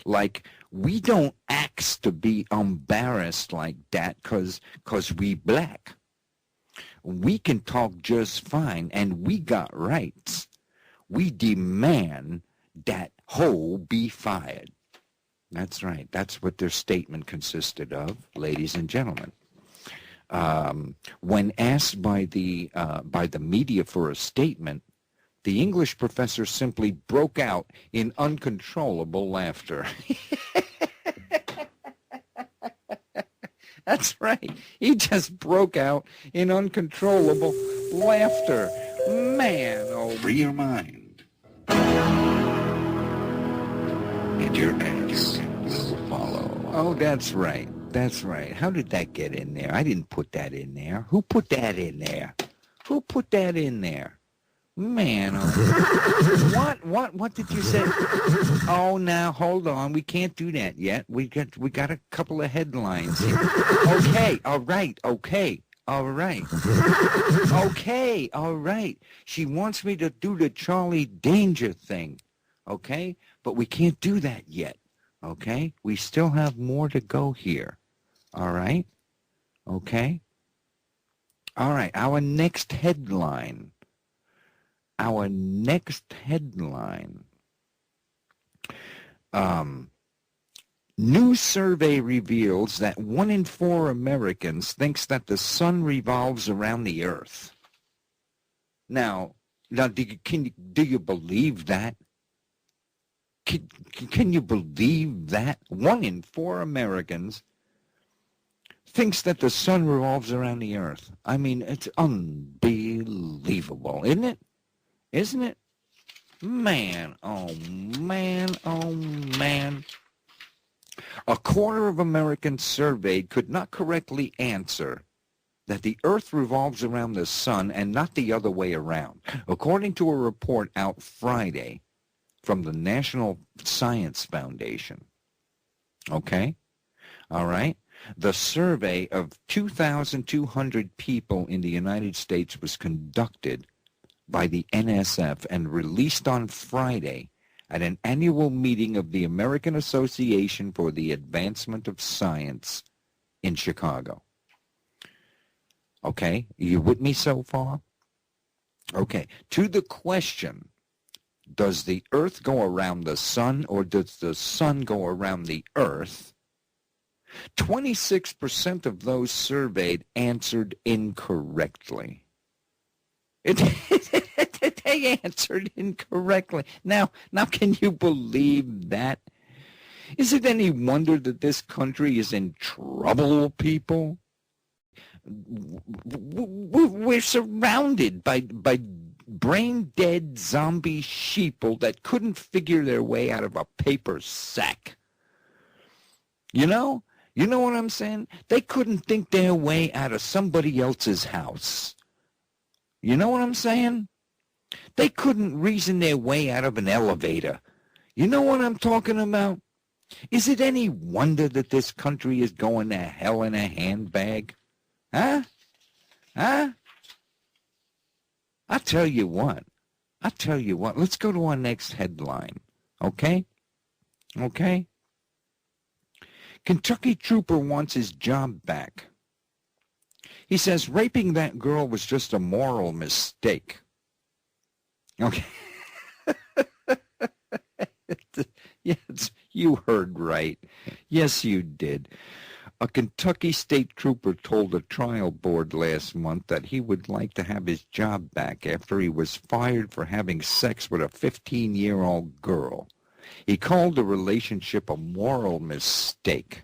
Like, we don't ask to be embarrassed like that 'cause we black. We can talk just fine, and we got rights. We demand that hoe be fired. That's right. That's what their statement consisted of, ladies and gentlemen. When asked by the media for a statement, the English professor simply broke out in uncontrollable laughter. That's right. He just broke out in uncontrollable laughter. Man, oh. Free your mind. And your ass will follow. Oh, that's right. That's right. How did that get in there? I didn't put that in there. Who put that in there? Who put that in there? Man, oh. What did you say? Oh, now hold on. We can't do that yet. We got a couple of headlines here. Okay, all right, okay, all right. Okay, all right. She wants me to do the Charlie Danger thing. Okay? But we can't do that yet. Okay? We still have more to go here. All right? Okay? All right, our next headline. Our next headline. New survey reveals that 1 in 4 Americans thinks that the sun revolves around the earth. Now do you believe that? Can you believe that? 1 in 4 Americans thinks that the sun revolves around the earth. I mean, it's unbelievable, isn't it? Isn't it? Man, oh man, oh man. A quarter of Americans surveyed could not correctly answer that the earth revolves around the sun and not the other way around, according to a report out Friday from the National Science Foundation. Okay? All right? The survey of 2,200 people in the United States was conducted by the NSF and released on Friday at an annual meeting of the American Association for the Advancement of Science in Chicago. Okay, you with me so far? Okay, to the question, does the earth go around the sun or does the sun go around the earth? 26% of those surveyed answered incorrectly. They answered incorrectly. Now, can you believe that? Is it any wonder that this country is in trouble, people? We're surrounded by brain-dead zombie sheeple that couldn't figure their way out of a paper sack. You know what I'm saying? They couldn't think their way out of somebody else's house. You know what I'm saying? They couldn't reason their way out of an elevator. You know what I'm talking about? Is it any wonder that this country is going to hell in a handbag? Huh? Huh? I tell you what. Let's go to our next headline. Okay? Okay? Kentucky trooper wants his job back. He says raping that girl was just a moral mistake. Okay. Yes, you heard right. Yes, you did. A Kentucky state trooper told a trial board last month that he would like to have his job back after he was fired for having sex with a 15-year-old girl. He called the relationship a moral mistake.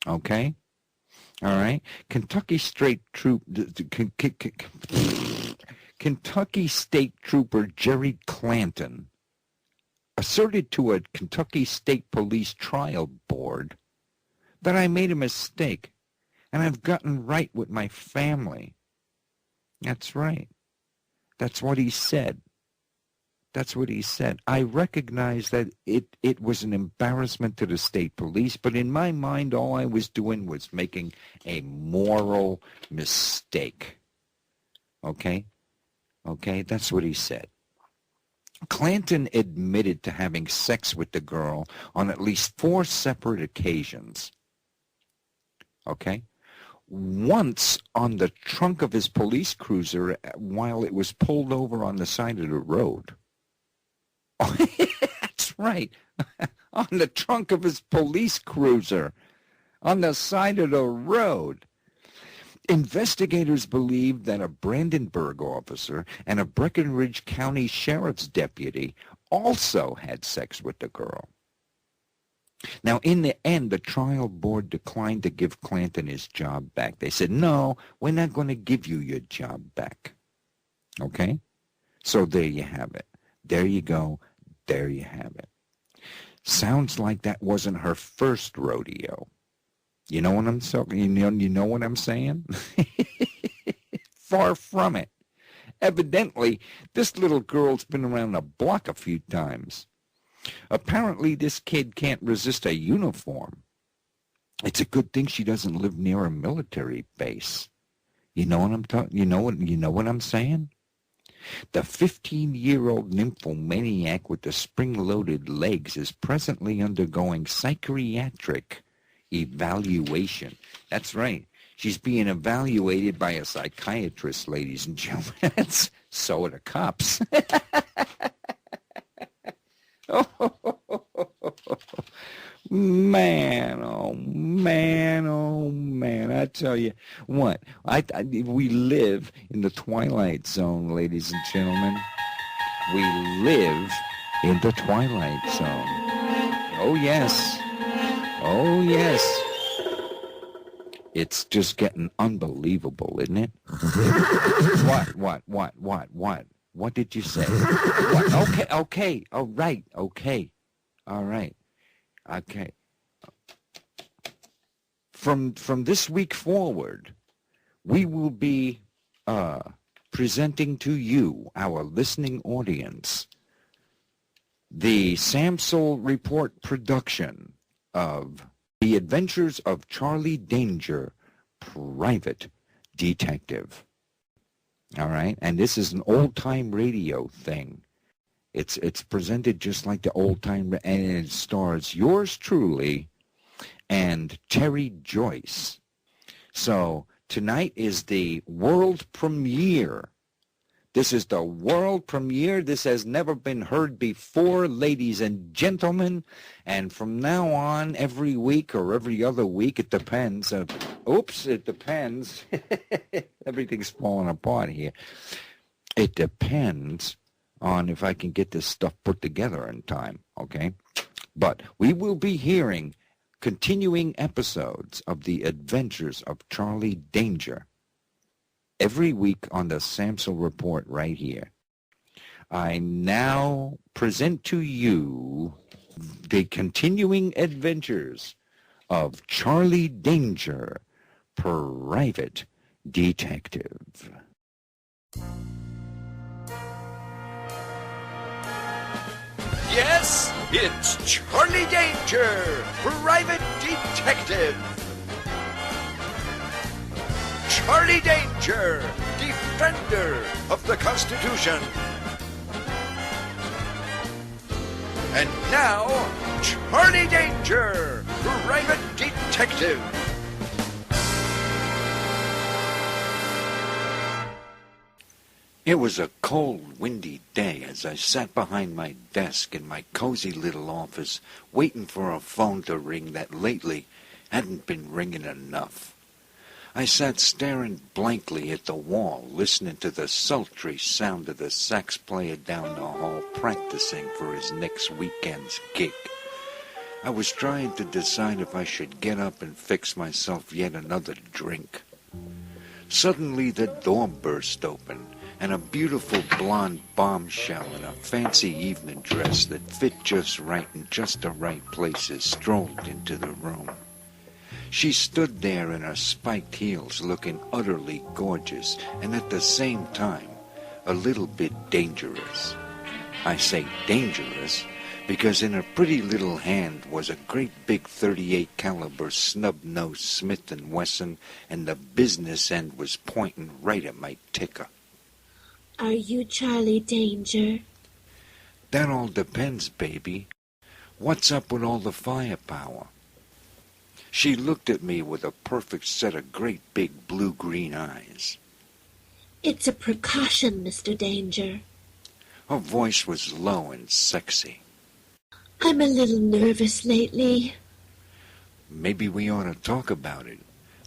Okay? All right? Kentucky State Trooper Jerry Clanton asserted to a Kentucky State Police trial board that I made a mistake and I've gotten right with my family. That's right. That's what he said. That's what he said. I recognize that it was an embarrassment to the state police, but in my mind, all I was doing was making a moral mistake. Okay? Okay, that's what he said. Clanton admitted to having sex with the girl on at least 4 separate occasions. Okay? Once on the trunk of his police cruiser while it was pulled over on the side of the road. That's right. On the trunk of his police cruiser on the side of the road. Investigators believe that a Brandenburg officer and a Breckinridge County Sheriff's deputy also had sex with the girl. Now, in the end, the trial board declined to give Clanton his job back. They said, no, we're not going to give you your job back. Okay? So there you have it. There you go. There you have it. Sounds like that wasn't her first rodeo. You know what I'm talking? You know what I'm saying? Far from it. Evidently, this little girl's been around the block a few times. Apparently, this kid can't resist a uniform. It's a good thing she doesn't live near a military base. You know what I'm talking? You know what I'm saying? The 15-year-old nymphomaniac with the spring-loaded legs is presently undergoing psychiatric evaluation. That's right. She's being evaluated by a psychiatrist, ladies and gentlemen. So are the cops. Man, oh man, oh man! I tell you what, we live in the twilight zone, ladies and gentlemen. We live in the twilight zone. Oh yes, oh yes. It's just getting unbelievable, isn't it? What did you say? What? Okay. All right. Okay. All right. Okay. From this week forward, we will be presenting to you, our listening audience, the Samsel Report production of The Adventures of Charlie Danger, Private Detective. All right? And this is an old-time radio thing. It's presented just like the old-time, and it stars yours truly and Terry Joyce. So tonight is the world premiere. This is the world premiere. This has never been heard before, ladies and gentlemen. And from now on, every week or every other week, it depends. It depends. Everything's falling apart here. It depends on if I can get this stuff put together in time, okay? But we will be hearing continuing episodes of The Adventures of Charlie Danger every week on the Samsel Report right here. I now present to you the continuing adventures of Charlie Danger, Private Detective. Yes, it's Charlie Danger, Private Detective. Charlie Danger, Defender of the Constitution. And now, Charlie Danger, Private Detective. It was a cold, windy day as I sat behind my desk in my cozy little office waiting for a phone to ring that lately hadn't been ringing enough. I sat staring blankly at the wall, listening to the sultry sound of the sax player down the hall practicing for his next weekend's gig. I was trying to decide if I should get up and fix myself yet another drink. Suddenly the door burst open, and a beautiful blonde bombshell in a fancy evening dress that fit just right in just the right places strolled into the room. She stood there in her spiked heels looking utterly gorgeous and at the same time a little bit dangerous. I say dangerous because in her pretty little hand was a great big .38 caliber snub-nosed Smith & Wesson, and the business end was pointing right at my ticker. Are you Charlie Danger? That all depends, baby. What's up with all the firepower? She looked at me with a perfect set of great big blue-green eyes. It's a precaution, Mr. Danger. Her voice was low and sexy. I'm a little nervous lately. Maybe we ought to talk about it.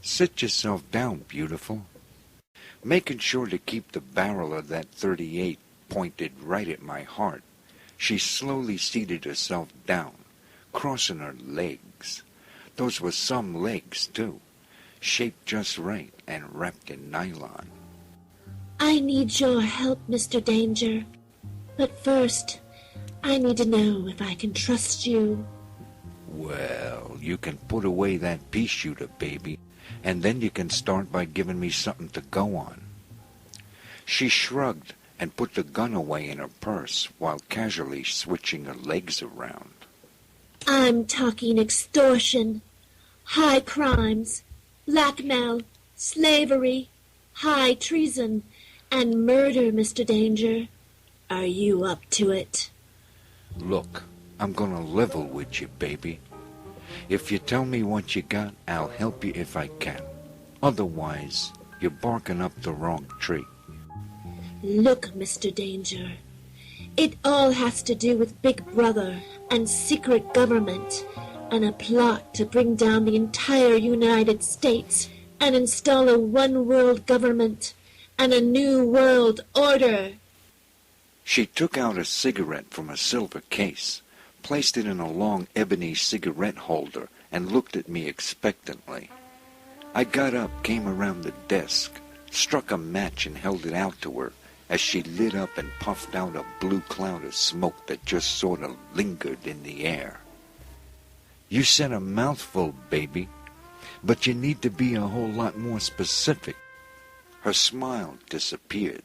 Sit yourself down, beautiful. Making sure to keep the barrel of that .38 pointed right at my heart, she slowly seated herself down, crossing her legs. Those were some legs, too, shaped just right and wrapped in nylon. I need your help, Mr. Danger. But first, I need to know if I can trust you. Well, you can put away that pea shooter, baby, and then you can start by giving me something to go on. She shrugged and put the gun away in her purse while casually switching her legs around. I'm talking extortion, high crimes, blackmail, slavery, high treason, and murder, Mr. Danger. Are you up to it? Look, I'm gonna level with you, baby. If you tell me what you got, I'll help you if I can. Otherwise, you're barking up the wrong tree. Look, Mr. Danger, it all has to do with Big Brother and secret government and a plot to bring down the entire United States and install a one-world government and a new world order. She took out a cigarette from a silver case, placed it in a long ebony cigarette holder, and looked at me expectantly. I got up, came around the desk, struck a match and held it out to her as she lit up and puffed out a blue cloud of smoke that just sort of lingered in the air. You said a mouthful, baby, but you need to be a whole lot more specific. Her smile disappeared.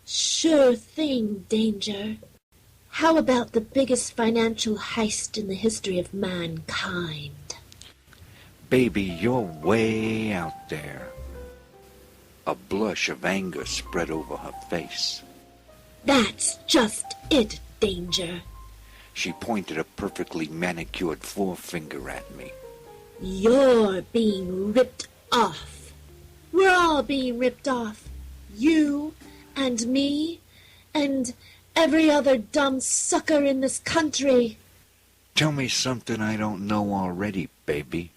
Sure thing, Danger. How about the biggest financial heist in the history of mankind? Baby, you're way out there. A blush of anger spread over her face. That's just it, Danger. She pointed a perfectly manicured forefinger at me. You're being ripped off. We're all being ripped off. You and me and every other dumb sucker in this country. Tell me something I don't know already, baby.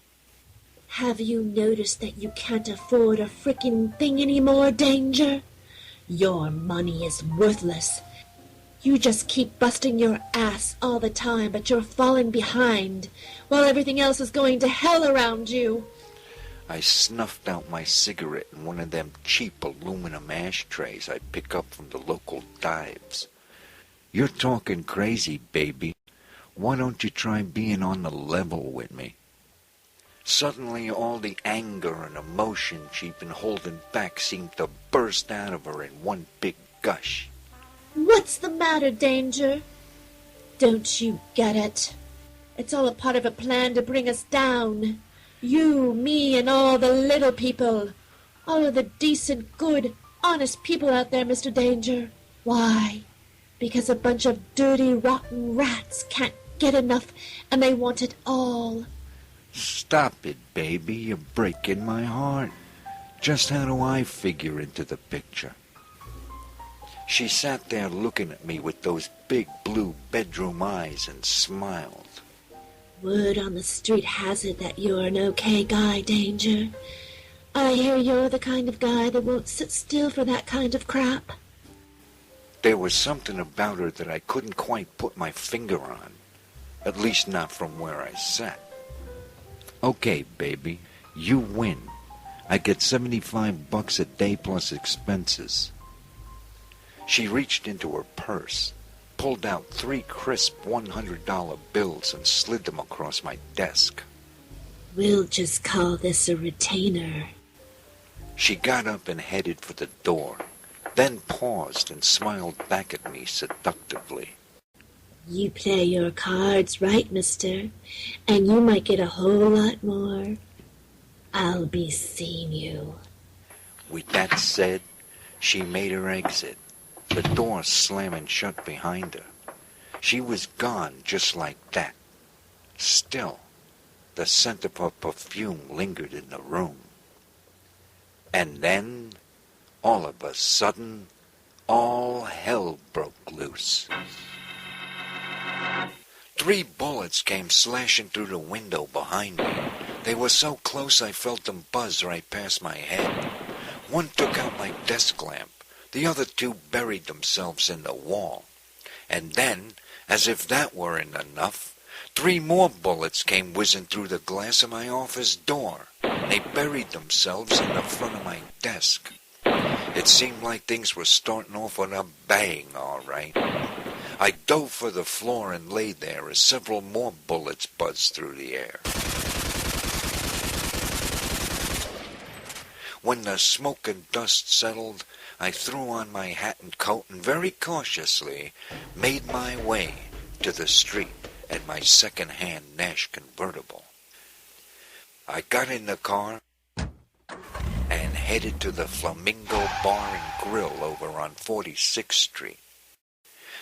Have you noticed that you can't afford a frickin' thing anymore, Danger? Your money is worthless. You just keep busting your ass all the time, but you're falling behind, while everything else is going to hell around you. I snuffed out my cigarette in one of them cheap aluminum ashtrays I pick up from the local dives. You're talking crazy, baby. Why don't you try being on the level with me? Suddenly all the anger and emotion she'd been holding back seemed to burst out of her in one big gush. What's the matter, Danger? Don't you get it? It's all a part of a plan to bring us down. You, me, and all the little people. All of the decent, good, honest people out there, Mr. Danger. Why? Because a bunch of dirty, rotten rats can't get enough, and they want it all. Stop it, baby. You're breaking my heart. Just how do I figure into the picture? She sat there looking at me with those big blue bedroom eyes and smiled. Word on the street has it that you're an okay guy, Danger. I hear you're the kind of guy that won't sit still for that kind of crap. There was something about her that I couldn't quite put my finger on. At least not from where I sat. Okay, baby, you win. I get $75 a day plus expenses. She reached into her purse, pulled out 3 crisp $100 bills and slid them across my desk. We'll just call this a retainer. She got up and headed for the door, then paused and smiled back at me seductively. You play your cards right, mister, and you might get a whole lot more. I'll be seeing you. With that said, she made her exit, the door slamming shut behind her. She was gone just like that. Still, the scent of her perfume lingered in the room. And then, all of a sudden, all hell broke loose. 3 bullets came slashing through the window behind me. They were so close I felt them buzz right past my head. One took out my desk lamp. The other 2 buried themselves in the wall. And then, as if that weren't enough, 3 more bullets came whizzing through the glass of my office door. They buried themselves in the front of my desk. It seemed like things were starting off with a bang, all right. I dove for the floor and lay there as several more bullets buzzed through the air. When the smoke and dust settled, I threw on my hat and coat and very cautiously made my way to the street in my second-hand Nash convertible. I got in the car and headed to the Flamingo Bar and Grill over on 46th Street.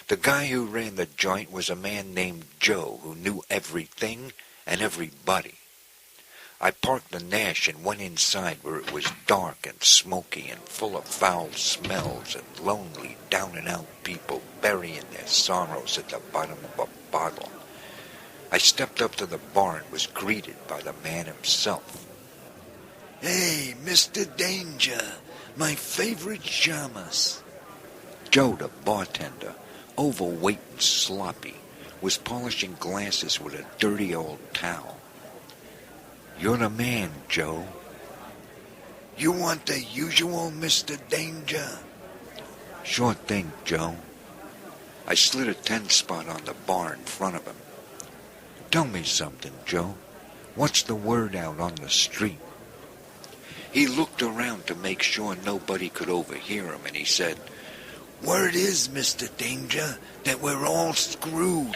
The guy who ran the joint was a man named Joe who knew everything and everybody. I parked the Nash and went inside where it was dark and smoky and full of foul smells and lonely, down-and-out people burying their sorrows at the bottom of a bottle. I stepped up to the bar and was greeted by the man himself. "Hey, Mr. Danger, my favorite shamus." Joe, the bartender, overweight and sloppy, was polishing glasses with a dirty old towel. "You're the man, Joe." "You want the usual, Mr. Danger?" "Sure thing, Joe." I slid a 10 spot on the bar in front of him. "Tell me something, Joe. What's the word out on the street?" He looked around to make sure nobody could overhear him, and he said, "Word is, Mr. Danger, that we're all screwed.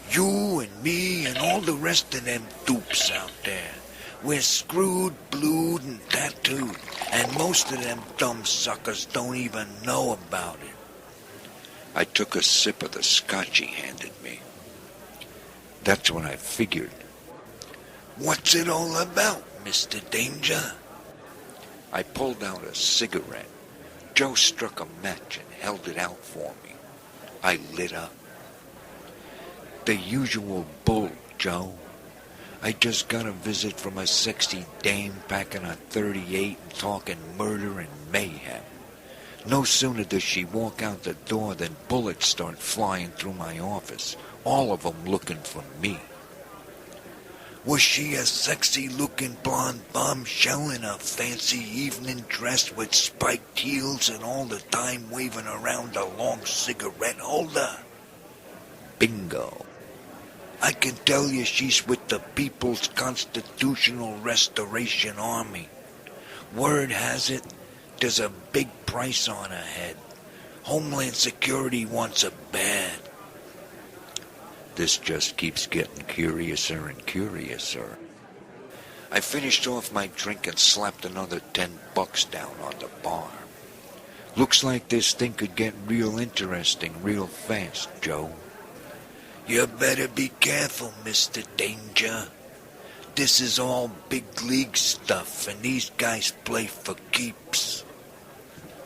You and me and all the rest of them dupes out there. We're screwed, blued, and tattooed, and most of them dumb suckers don't even know about it." I took a sip of the scotch he handed me. That's when I figured. "What's it all about, Mr. Danger?" I pulled out a cigarette. Joe struck a match and held it out for me. I lit up. "The usual bull, Joe. I just got a visit from a sexy dame packing a .38 and talking murder and mayhem. No sooner does she walk out the door than bullets start flying through my office, all of them looking for me." "Was she a sexy-looking blonde bombshell in a fancy evening dress with spiked heels and all the time waving around a long cigarette holder?" "Bingo." "I can tell you she's with the People's Constitutional Restoration Army. Word has it, there's a big price on her head. Homeland Security wants her bad." This just keeps getting curiouser and curiouser. I finished off my drink and slapped another $10 down on the bar. "Looks like this thing could get real interesting real fast, Joe." "You better be careful, Mr. Danger. This is all big league stuff, and these guys play for keeps."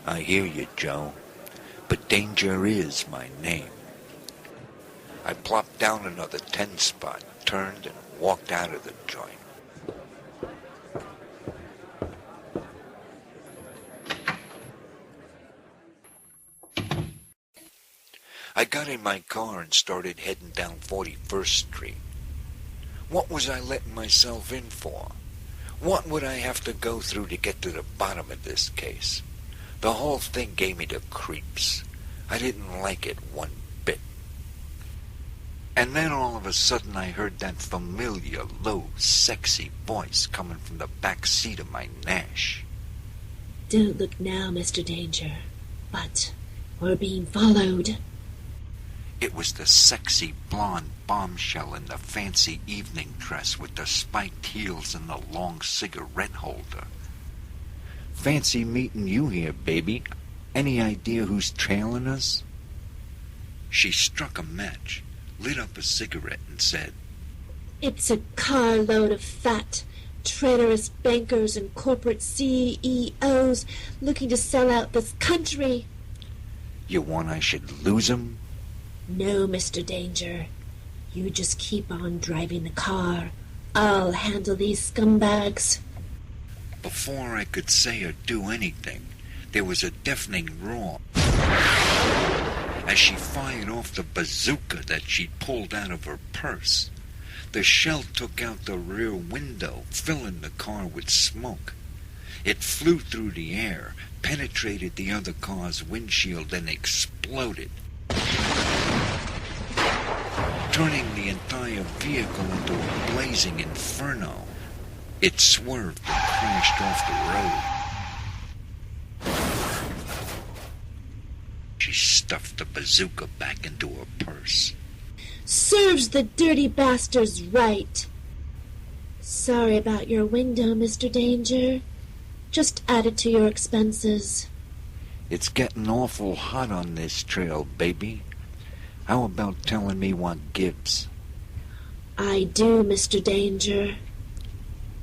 "I hear you, Joe, but Danger is my name." I plopped down another 10 spot, turned, and walked out of the joint. I got in my car and started heading down 41st Street. What was I letting myself in for? What would I have to go through to get to the bottom of this case? The whole thing gave me the creeps. I didn't like it one bit. And then all of a sudden I heard that familiar, low, sexy voice coming from the back seat of my Nash. Don't look now, Mr. Danger. But we're being followed. It was the sexy blonde bombshell in the fancy evening dress with the spiked heels and the long cigarette holder. Fancy meeting you here, baby. Any idea who's trailing us? She struck a match, lit up a cigarette, and said, It's a carload of fat, traitorous bankers and corporate CEOs looking to sell out this country. You want I should lose 'em? No, Mr. Danger. You just keep on driving the car. I'll handle these scumbags. Before I could say or do anything, there was a deafening roar as she fired off the bazooka that she'd pulled out of her purse. The shell took out the rear window, filling the car with smoke. It flew through the air, penetrated the other car's windshield, and exploded, turning the entire vehicle into a blazing inferno. It swerved and crashed off the road. She stuffed the bazooka back into her purse. Serves the dirty bastards right. Sorry about your window, Mr. Danger. Just add it to your expenses. It's getting awful hot on this trail, baby. How about telling me what gives? I do, Mr. Danger.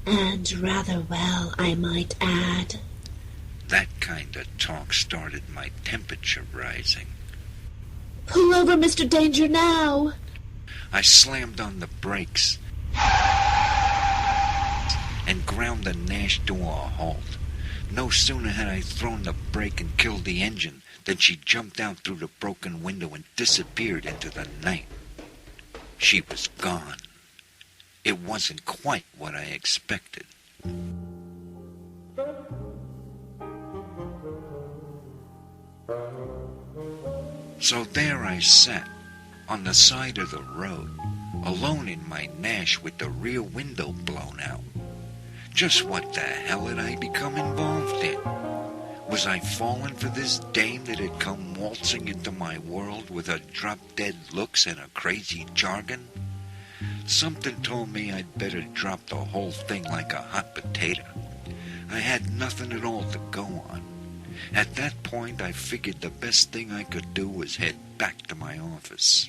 And rather well, I might add. That kind of talk started my temperature rising. Pull over, Mr. Danger, now! I slammed on the brakes and ground the Nash to a halt. No sooner had I thrown the brake and killed the engine than she jumped out through the broken window and disappeared into the night. She was gone. It wasn't quite what I expected. So there I sat, on the side of the road, alone in my Nash with the rear window blown out. Just what the hell had I become involved in? Was I falling for this dame that had come waltzing into my world with her drop-dead looks and her crazy jargon? Something told me I'd better drop the whole thing like a hot potato. I had nothing at all to go on. At that point, I figured the best thing I could do was head back to my office.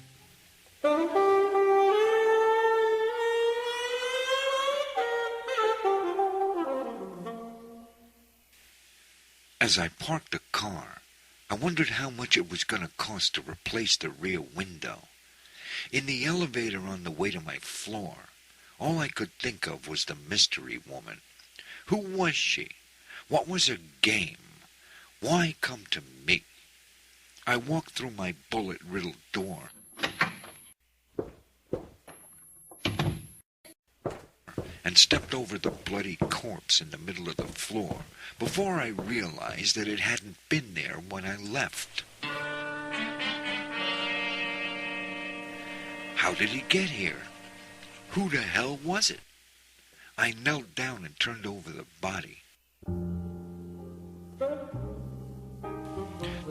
As I parked the car, I wondered how much it was going to cost to replace the rear window. In the elevator on the way to my floor, all I could think of was the mystery woman. Who was she? What was her game? Why come to me? I walked through my bullet-riddled door and stepped over the bloody corpse in the middle of the floor before I realized that it hadn't been there when I left. How did he get here? Who the hell was it? I knelt down and turned over the body.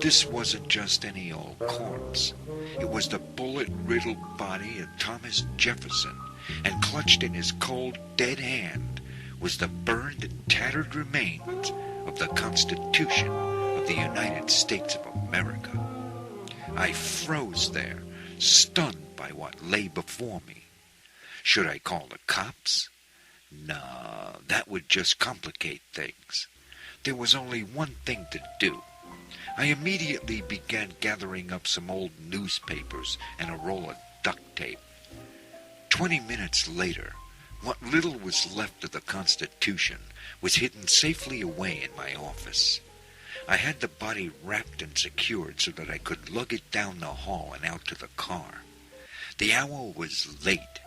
This wasn't just any old corpse. It was the bullet-riddled body of Thomas Jefferson, and clutched in his cold, dead hand was the burned and tattered remains of the Constitution of the United States of America. I froze there, stunned by what lay before me. Should I call the cops? No, that would just complicate things. There was only one thing to do. I immediately began gathering up some old newspapers and a roll of duct tape. 20 minutes later, what little was left of the Constitution was hidden safely away in my office. I had the body wrapped and secured so that I could lug it down the hall and out to the car. The hour was late,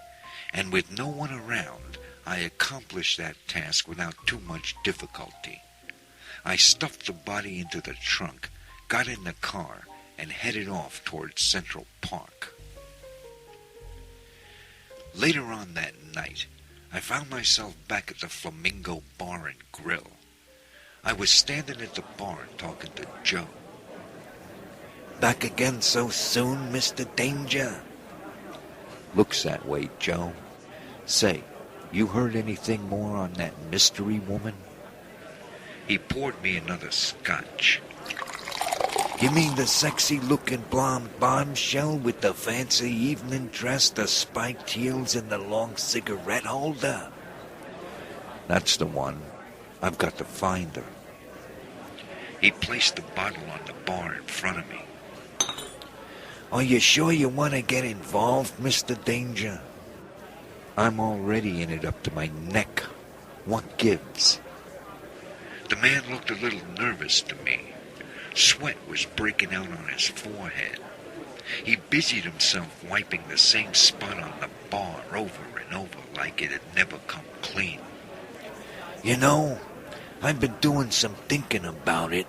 and with no one around, I accomplished that task without too much difficulty. I stuffed the body into the trunk, got in the car, and headed off towards Central Park. Later on that night, I found myself back at the Flamingo Bar and Grill. I was standing at the bar talking to Joe. Back again so soon, Mr. Danger? Looks that way, Joe. Say, you heard anything more on that mystery woman? He poured me another scotch. You mean the sexy-looking blonde bombshell with the fancy evening dress, the spiked heels, and the long cigarette holder? That's the one. I've got to find her. He placed the bottle on the bar in front of me. Are you sure you want to get involved, Mr. Danger? I'm already in it up to my neck. What gives? The man looked a little nervous to me. Sweat was breaking out on his forehead. He busied himself wiping the same spot on the bar over and over like it had never come clean. You know, I've been doing some thinking about it.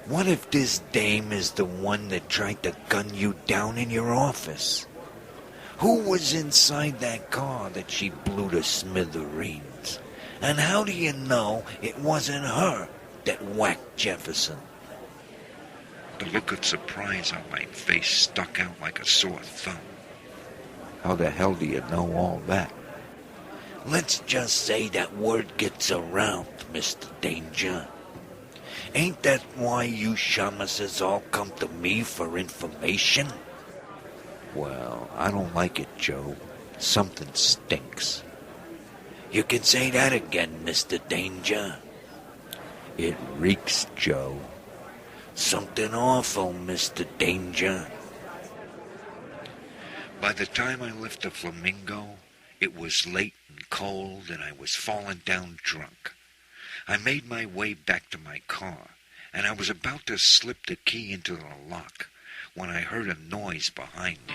What if this dame is the one that tried to gun you down in your office? Who was inside that car that she blew to smithereens? And how do you know it wasn't her that whacked Jefferson? The look of surprise on my face stuck out like a sore thumb. How the hell do you know all that? Let's just say that word gets around, Mr. Danger. Ain't that why you shamuses all come to me for information? Well, I don't like it, Joe. Something stinks. You can say that again, Mr. Danger. It reeks, Joe. Something awful, Mr. Danger. By the time I left the Flamingo, it was late and cold, and I was falling down drunk. I made my way back to my car, and I was about to slip the key into the lock when I heard a noise behind me.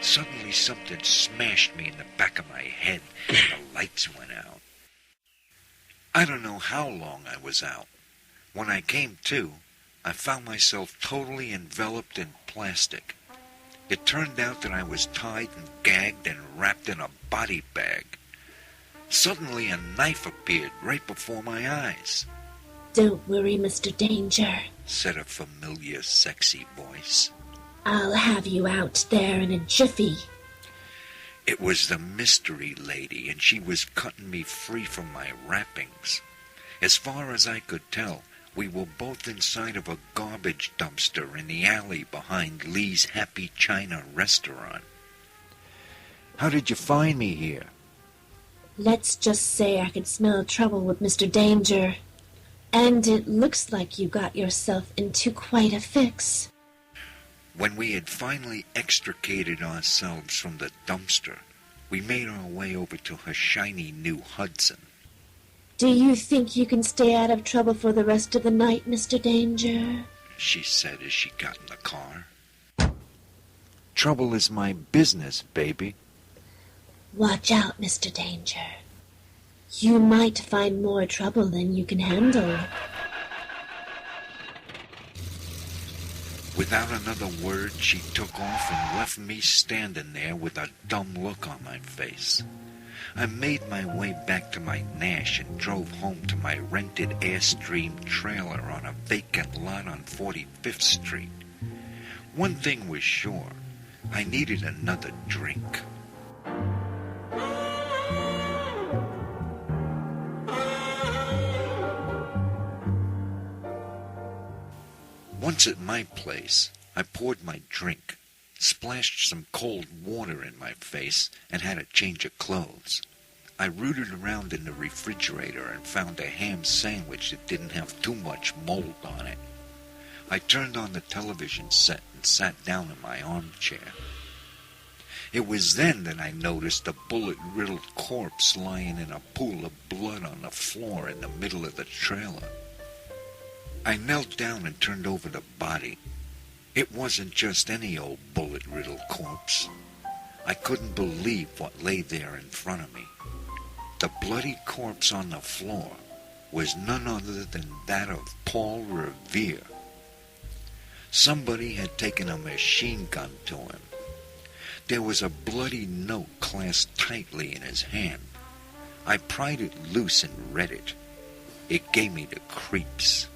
Suddenly something smashed me in the back of my head, and the lights went out. I don't know how long I was out. When I came to, I found myself totally enveloped in plastic. It turned out that I was tied and gagged and wrapped in a body bag. Suddenly a knife appeared right before my eyes. Don't worry, Mr. Danger, said a familiar, sexy voice. I'll have you out there in a jiffy. It was the mystery lady, and she was cutting me free from my wrappings. As far as I could tell, we were both inside of a garbage dumpster in the alley behind Lee's Happy China restaurant. How did you find me here? Let's just say I could smell trouble with Mr. Danger. And it looks like you got yourself into quite a fix. When we had finally extricated ourselves from the dumpster, we made our way over to her shiny new Hudson. Do you think you can stay out of trouble for the rest of the night, Mr. Danger? She said as she got in the car. Trouble is my business, baby. Watch out, Mr. Danger. You might find more trouble than you can handle. Without another word, she took off and left me standing there with a dumb look on my face. I made my way back to my Nash and drove home to my rented Airstream trailer on a vacant lot on 45th Street. One thing was sure, I needed another drink. Once at my place, I poured my drink, splashed some cold water in my face, and had a change of clothes. I rooted around in the refrigerator and found a ham sandwich that didn't have too much mold on it. I turned on the television set and sat down in my armchair. It was then that I noticed a bullet-riddled corpse lying in a pool of blood on the floor in the middle of the trailer. I knelt down and turned over the body. It wasn't just any old bullet-riddled corpse. I couldn't believe what lay there in front of me. The bloody corpse on the floor was none other than that of Paul Revere. Somebody had taken a machine gun to him. There was a bloody note clasped tightly in his hand. I pried it loose and read it. It gave me the creeps.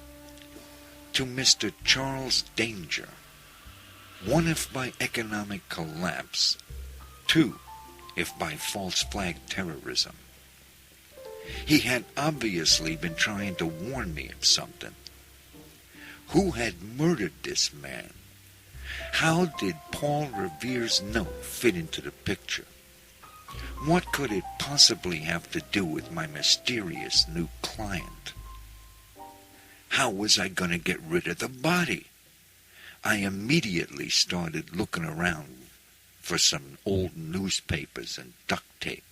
to Mr. Charles Danger. One, if by economic collapse. Two, if by false flag terrorism. He had obviously been trying to warn me of something. Who had murdered this man? How did Paul Revere's note fit into the picture? What could it possibly have to do with my mysterious new client? How was I going to get rid of the body? I immediately started looking around for some old newspapers and duct tape.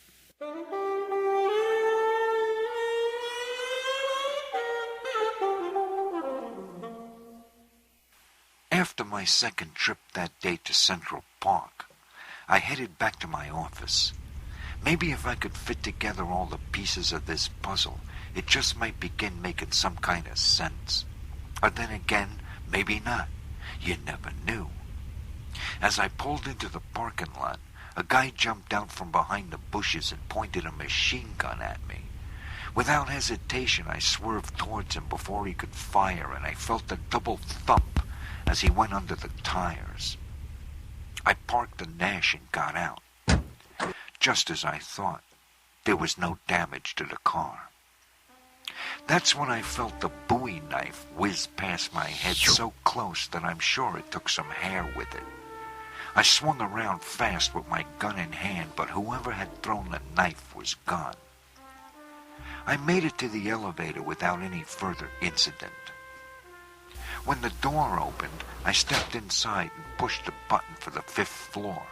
After my second trip that day to Central Park, I headed back to my office. Maybe if I could fit together all the pieces of this puzzle, it just might begin making some kind of sense. Or then again, maybe not. You never knew. As I pulled into the parking lot, a guy jumped out from behind the bushes and pointed a machine gun at me. Without hesitation, I swerved towards him before he could fire, and I felt a double thump as he went under the tires. I parked the Nash and got out. Just as I thought, there was no damage to the car. That's when I felt the Bowie knife whiz past my head so close that I'm sure it took some hair with it. I swung around fast with my gun in hand, but whoever had thrown the knife was gone. I made it to the elevator without any further incident. When the door opened, I stepped inside and pushed the button for the 5th floor.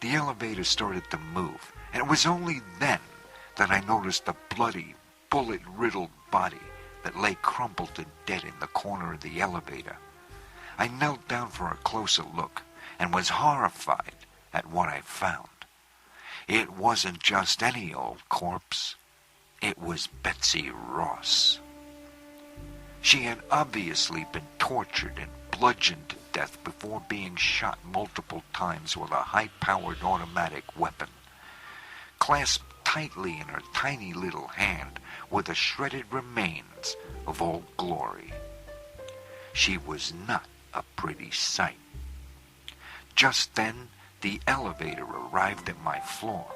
The elevator started to move, and it was only then that I noticed the bloody, bullet-riddled body that lay crumpled and dead in the corner of the elevator. I knelt down for a closer look and was horrified at what I found. It wasn't just any old corpse. It was Betsy Ross. She had obviously been tortured and bludgeoned to death before being shot multiple times with a high-powered automatic weapon. Clasped tightly in her tiny little hand were the shredded remains of Old Glory. She was not a pretty sight. Just then, the elevator arrived at my floor.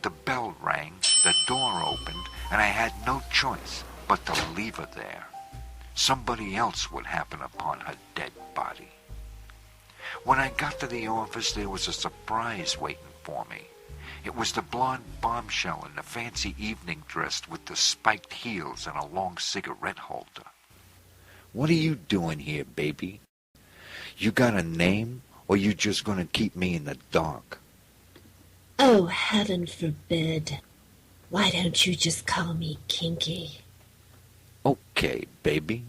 The bell rang, the door opened, and I had no choice but to leave her there. Somebody else would happen upon her dead body. When I got to the office, there was a surprise waiting for me. It was the blonde bombshell in the fancy evening dress with the spiked heels and a long cigarette holder. What are you doing here, baby? You got a name, or you just gonna keep me in the dark? Oh, heaven forbid. Why don't you just call me Kinky? Okay, baby.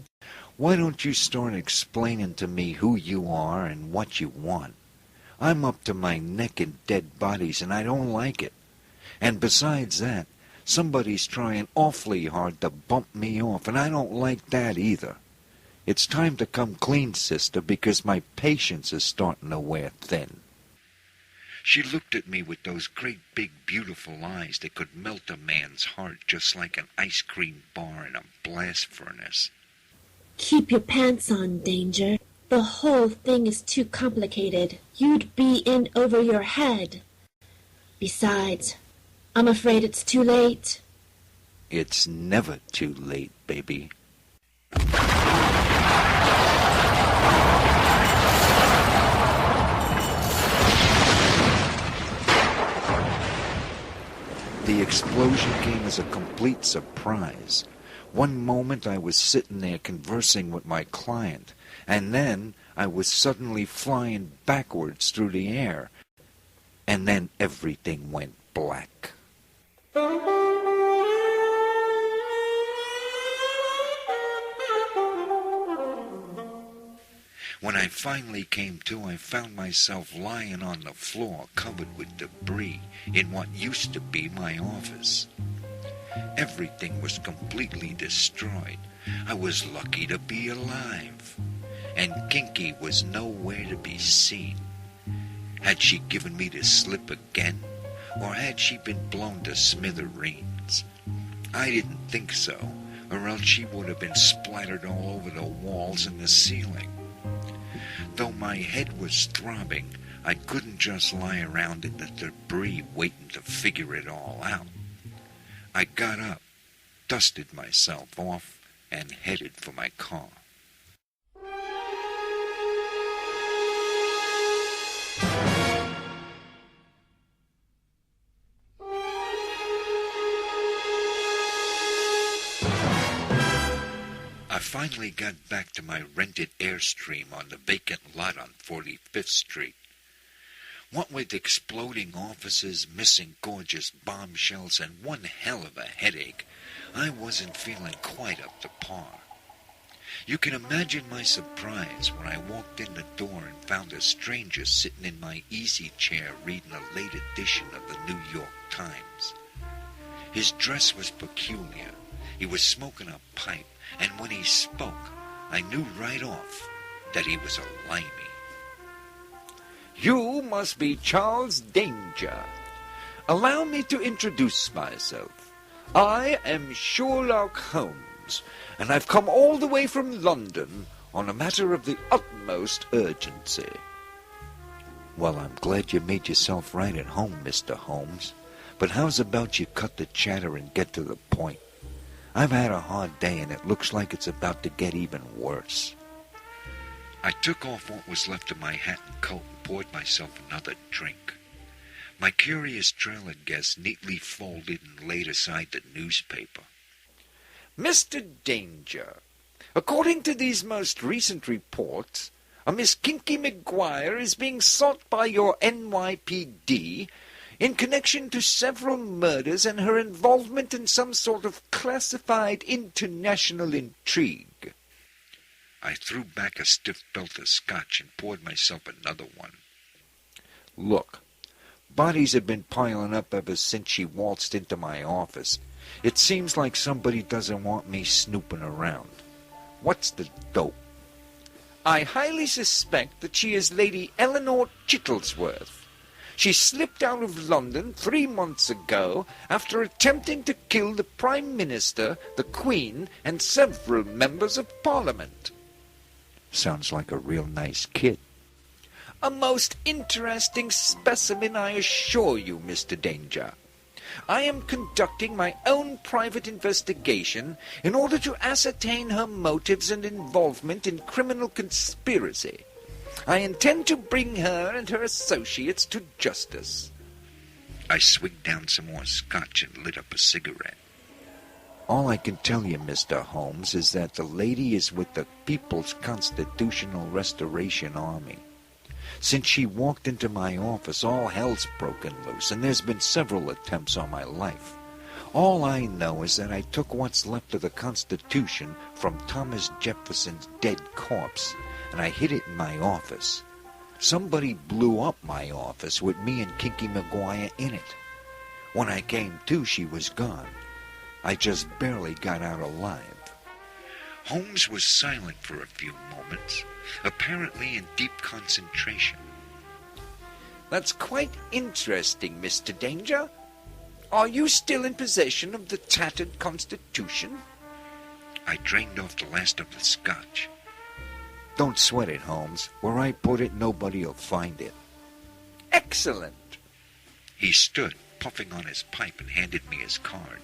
Why don't you start explaining to me who you are and what you want? I'm up to my neck in dead bodies, and I don't like it. And besides that, somebody's trying awfully hard to bump me off, and I don't like that either. It's time to come clean, sister, because my patience is starting to wear thin. She looked at me with those great big beautiful eyes that could melt a man's heart just like an ice cream bar in a blast furnace. Keep your pants on, Danger. The whole thing is too complicated. You'd be in over your head. Besides, I'm afraid it's too late. It's never too late, baby. The explosion came as a complete surprise. One moment I was sitting there conversing with my client, and then I was suddenly flying backwards through the air. And then everything went black. When I finally came to, I found myself lying on the floor covered with debris in what used to be my office. Everything was completely destroyed. I was lucky to be alive. And Kinky was nowhere to be seen. Had she given me the slip again? Or had she been blown to smithereens? I didn't think so, or else she would have been splattered all over the walls and the ceiling. Though my head was throbbing, I couldn't just lie around in the debris waiting to figure it all out. I got up, dusted myself off, and headed for my car. I finally got back to my rented Airstream on the vacant lot on 45th Street. What with exploding offices, missing gorgeous bombshells, and one hell of a headache, I wasn't feeling quite up to par. You can imagine my surprise when I walked in the door and found a stranger sitting in my easy chair reading a late edition of the New York Times. His dress was peculiar. He was smoking a pipe, and when he spoke, I knew right off that he was a limey. You must be Charles Danger. Allow me to introduce myself. I am Sherlock Holmes, and I've come all the way from London on a matter of the utmost urgency. Well, I'm glad you made yourself right at home, Mr. Holmes. But how's about you cut the chatter and get to the point? I've had a hard day, and it looks like it's about to get even worse. I took off what was left of my hat and coat and poured myself another drink. My curious trailer guest neatly folded and laid aside the newspaper. Mr. Danger, according to these most recent reports, a Miss Kinky McGuire is being sought by your NYPD in connection to several murders and her involvement in some sort of classified international intrigue. I threw back a stiff belt of scotch and poured myself another one. Look, bodies have been piling up ever since she waltzed into my office. It seems like somebody doesn't want me snooping around. What's the dope? I highly suspect that she is Lady Eleanor Chittlesworth. She slipped out of London 3 months ago after attempting to kill the Prime Minister, the Queen, and several members of Parliament. Sounds like a real nice kid. A most interesting specimen, I assure you, Mr. Danger. I am conducting my own private investigation in order to ascertain her motives and involvement in criminal conspiracy. I intend to bring her and her associates to justice. I swigged down some more scotch and lit up a cigarette. All I can tell you, Mr. Holmes, is that the lady is with the People's Constitutional Restoration Army. Since she walked into my office, all hell's broken loose, and there's been several attempts on my life. All I know is that I took what's left of the Constitution from Thomas Jefferson's dead corpse, and I hid it in my office. Somebody blew up my office with me and Kinky McGuire in it. When I came to, she was gone. I just barely got out alive. Holmes was silent for a few moments, apparently in deep concentration. That's quite interesting, Mr. Danger. Are you still in possession of the tattered Constitution? I drained off the last of the scotch. Don't sweat it, Holmes. Where I put it, nobody'll find it. Excellent. He stood, puffing on his pipe, and handed me his card.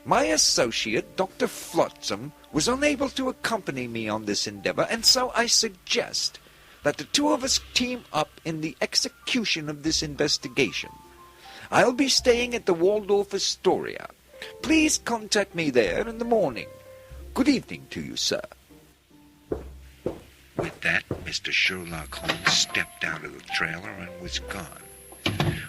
My associate, Dr. Flotsam, was unable to accompany me on this endeavor, and so I suggest that the two of us team up in the execution of this investigation. I'll be staying at the Waldorf Astoria. Please contact me there in the morning. Good evening to you, sir. With that, Mr. Sherlock Holmes stepped out of the trailer and was gone.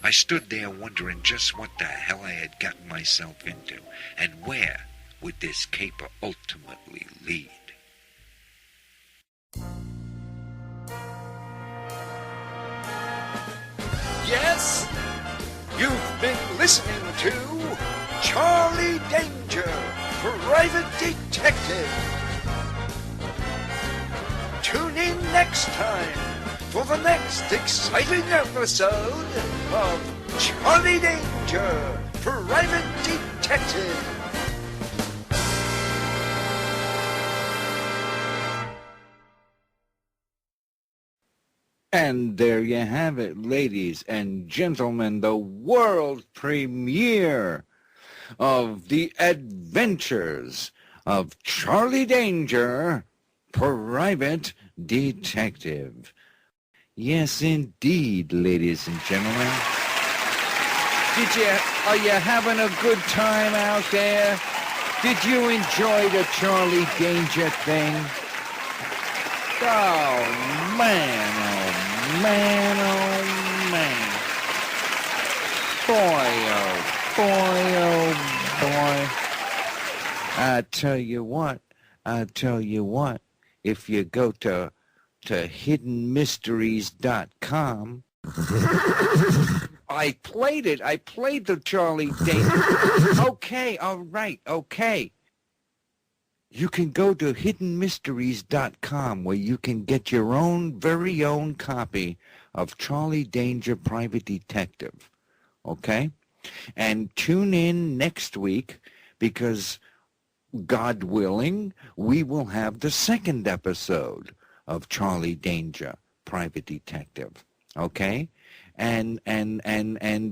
I stood there wondering just what the hell I had gotten myself into, and where would this caper ultimately lead. Yes, you've been listening to Charlie Danger, Private Detective. Tune in next time for the next exciting episode of Charlie Danger, Private Detective. And there you have it, ladies and gentlemen, the world premiere of The Adventures of Charlie Danger, Private Detective. Yes, indeed, ladies and gentlemen. Are you having a good time out there? Did you enjoy the Charlie Danger thing? Oh, man, oh, man, oh, man. Boy, oh, boy. I tell you what, if you go to hiddenmysteries.com, I played the Charlie Danger. Okay, all right, okay. You can go to hiddenmysteries.com where you can get your very own copy of Charlie Danger, Private Detective. Okay? And tune in next week because, God willing, we will have the second episode of Charlie Danger, Private Detective. Okay? And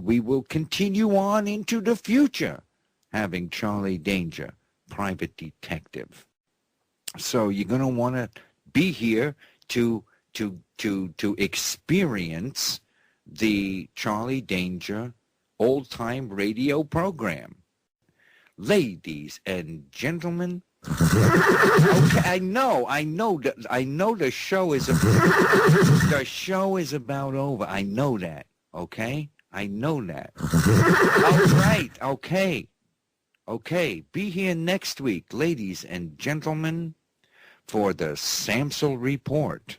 we will continue on into the future having Charlie Danger, Private Detective. So you're going to want to be here to experience the Charlie Danger old-time radio program. Ladies and gentlemen, okay, I know the show is about over. I know that, okay? I know that. All right, okay. Okay, be here next week, ladies and gentlemen, for the Samsel Report.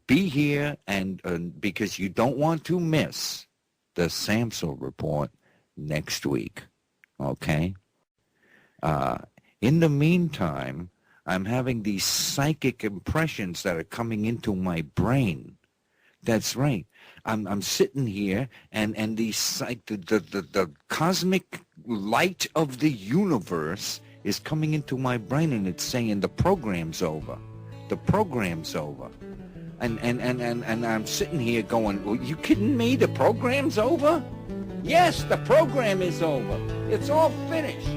Be here and because you don't want to miss the Samsel Report next week, okay? In the meantime, I'm having these psychic impressions that are coming into my brain. That's right. I'm sitting here, and the cosmic light of the universe is coming into my brain, and it's saying the program's over. The program's over. And I'm sitting here going, well, you kidding me? The program's over? Yes, the program is over. It's all finished.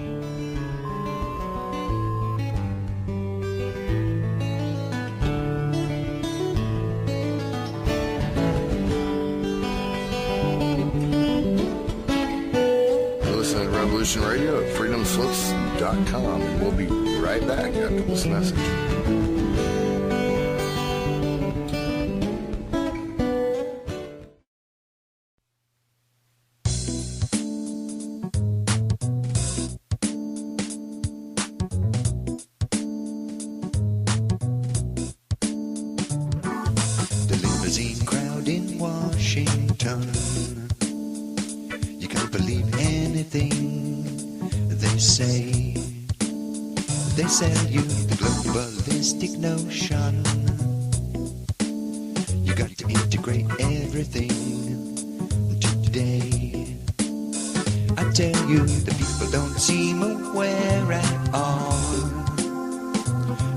Revolution Radio at freedomslips.com. And we'll be right back after this message. The limousine crowd in Washington. You can't believe anything they say. They sell you the globalistic notion. You got to integrate everything today. I tell you, the people don't seem aware at all.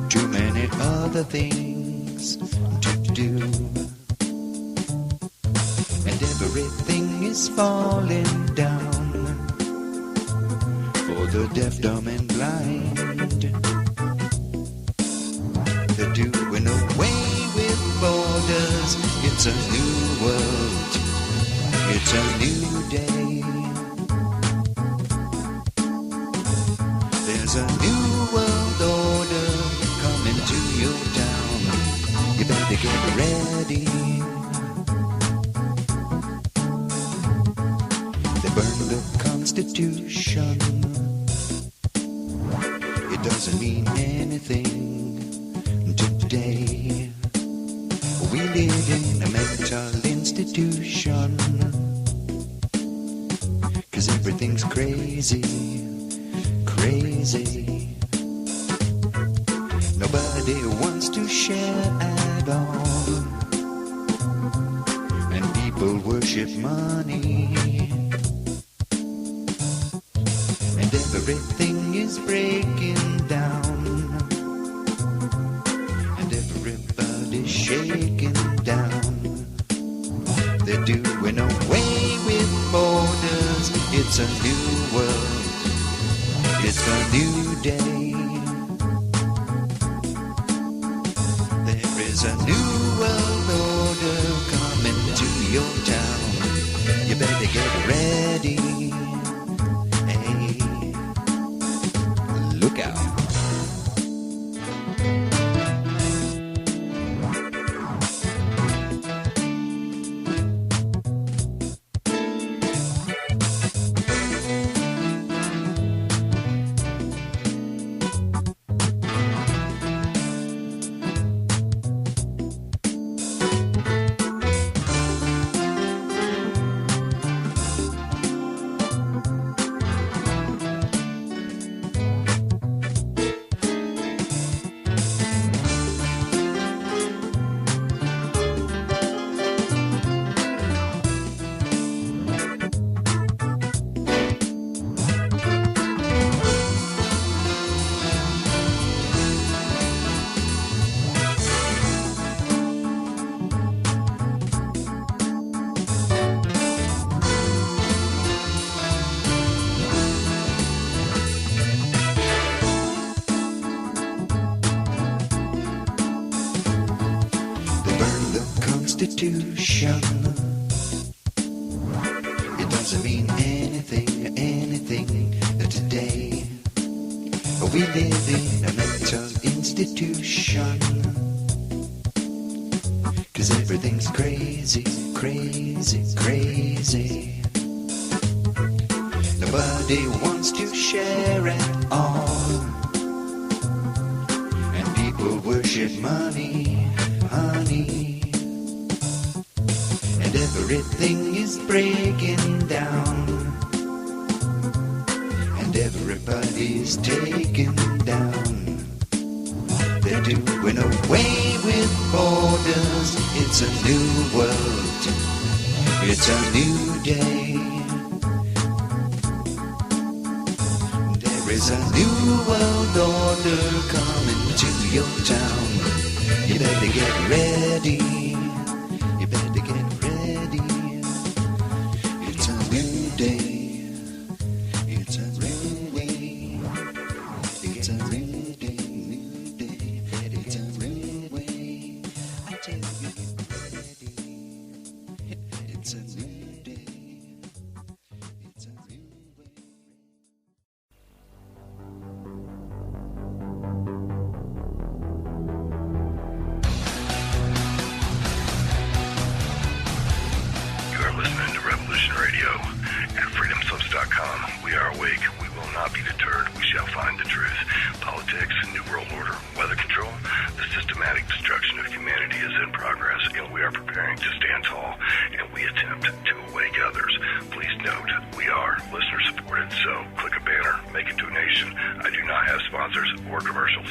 Too many other things to do. And everything is falling down for the deaf, dumb, and blind. They're doing away with borders. It's a new world. It's a new day. There's a new world order coming to your town. You better get ready. They burned the Constitution. It doesn't mean anything today. We live in a mental institution. 'Cause everything's crazy, crazy. Nobody wants to share at all. And people worship money. And everything is breaking down. And everybody's shaking down. It's a new world. It's a new day. There is a new world order coming to your town. You better get ready. Hey, look out. Constitution. It doesn't mean anything today. We live in a mental institution. 'Cause everything's crazy, crazy, crazy. Nobody wants to share at all. And people worship money, honey. And everything is breaking down. And everybody's taken down. They're doing away with borders. It's a new world. It's a new day. There is a new world order coming to your town. You better get ready. You better get ready. It's a new day. It's a new way. It's a new day, new day. It's a new way. I tell you, get ready. It's a new day. It's a new way. Listening to Revolution Radio at freedomslips.com. We are awake. We will not be deterred. We shall find the truth. Politics, New World Order, weather control, the systematic destruction of humanity is in progress, and we are preparing to stand tall, and we attempt to awake others. Please note, we are listener supported, so click a banner, make a donation. I do not have sponsors or commercials.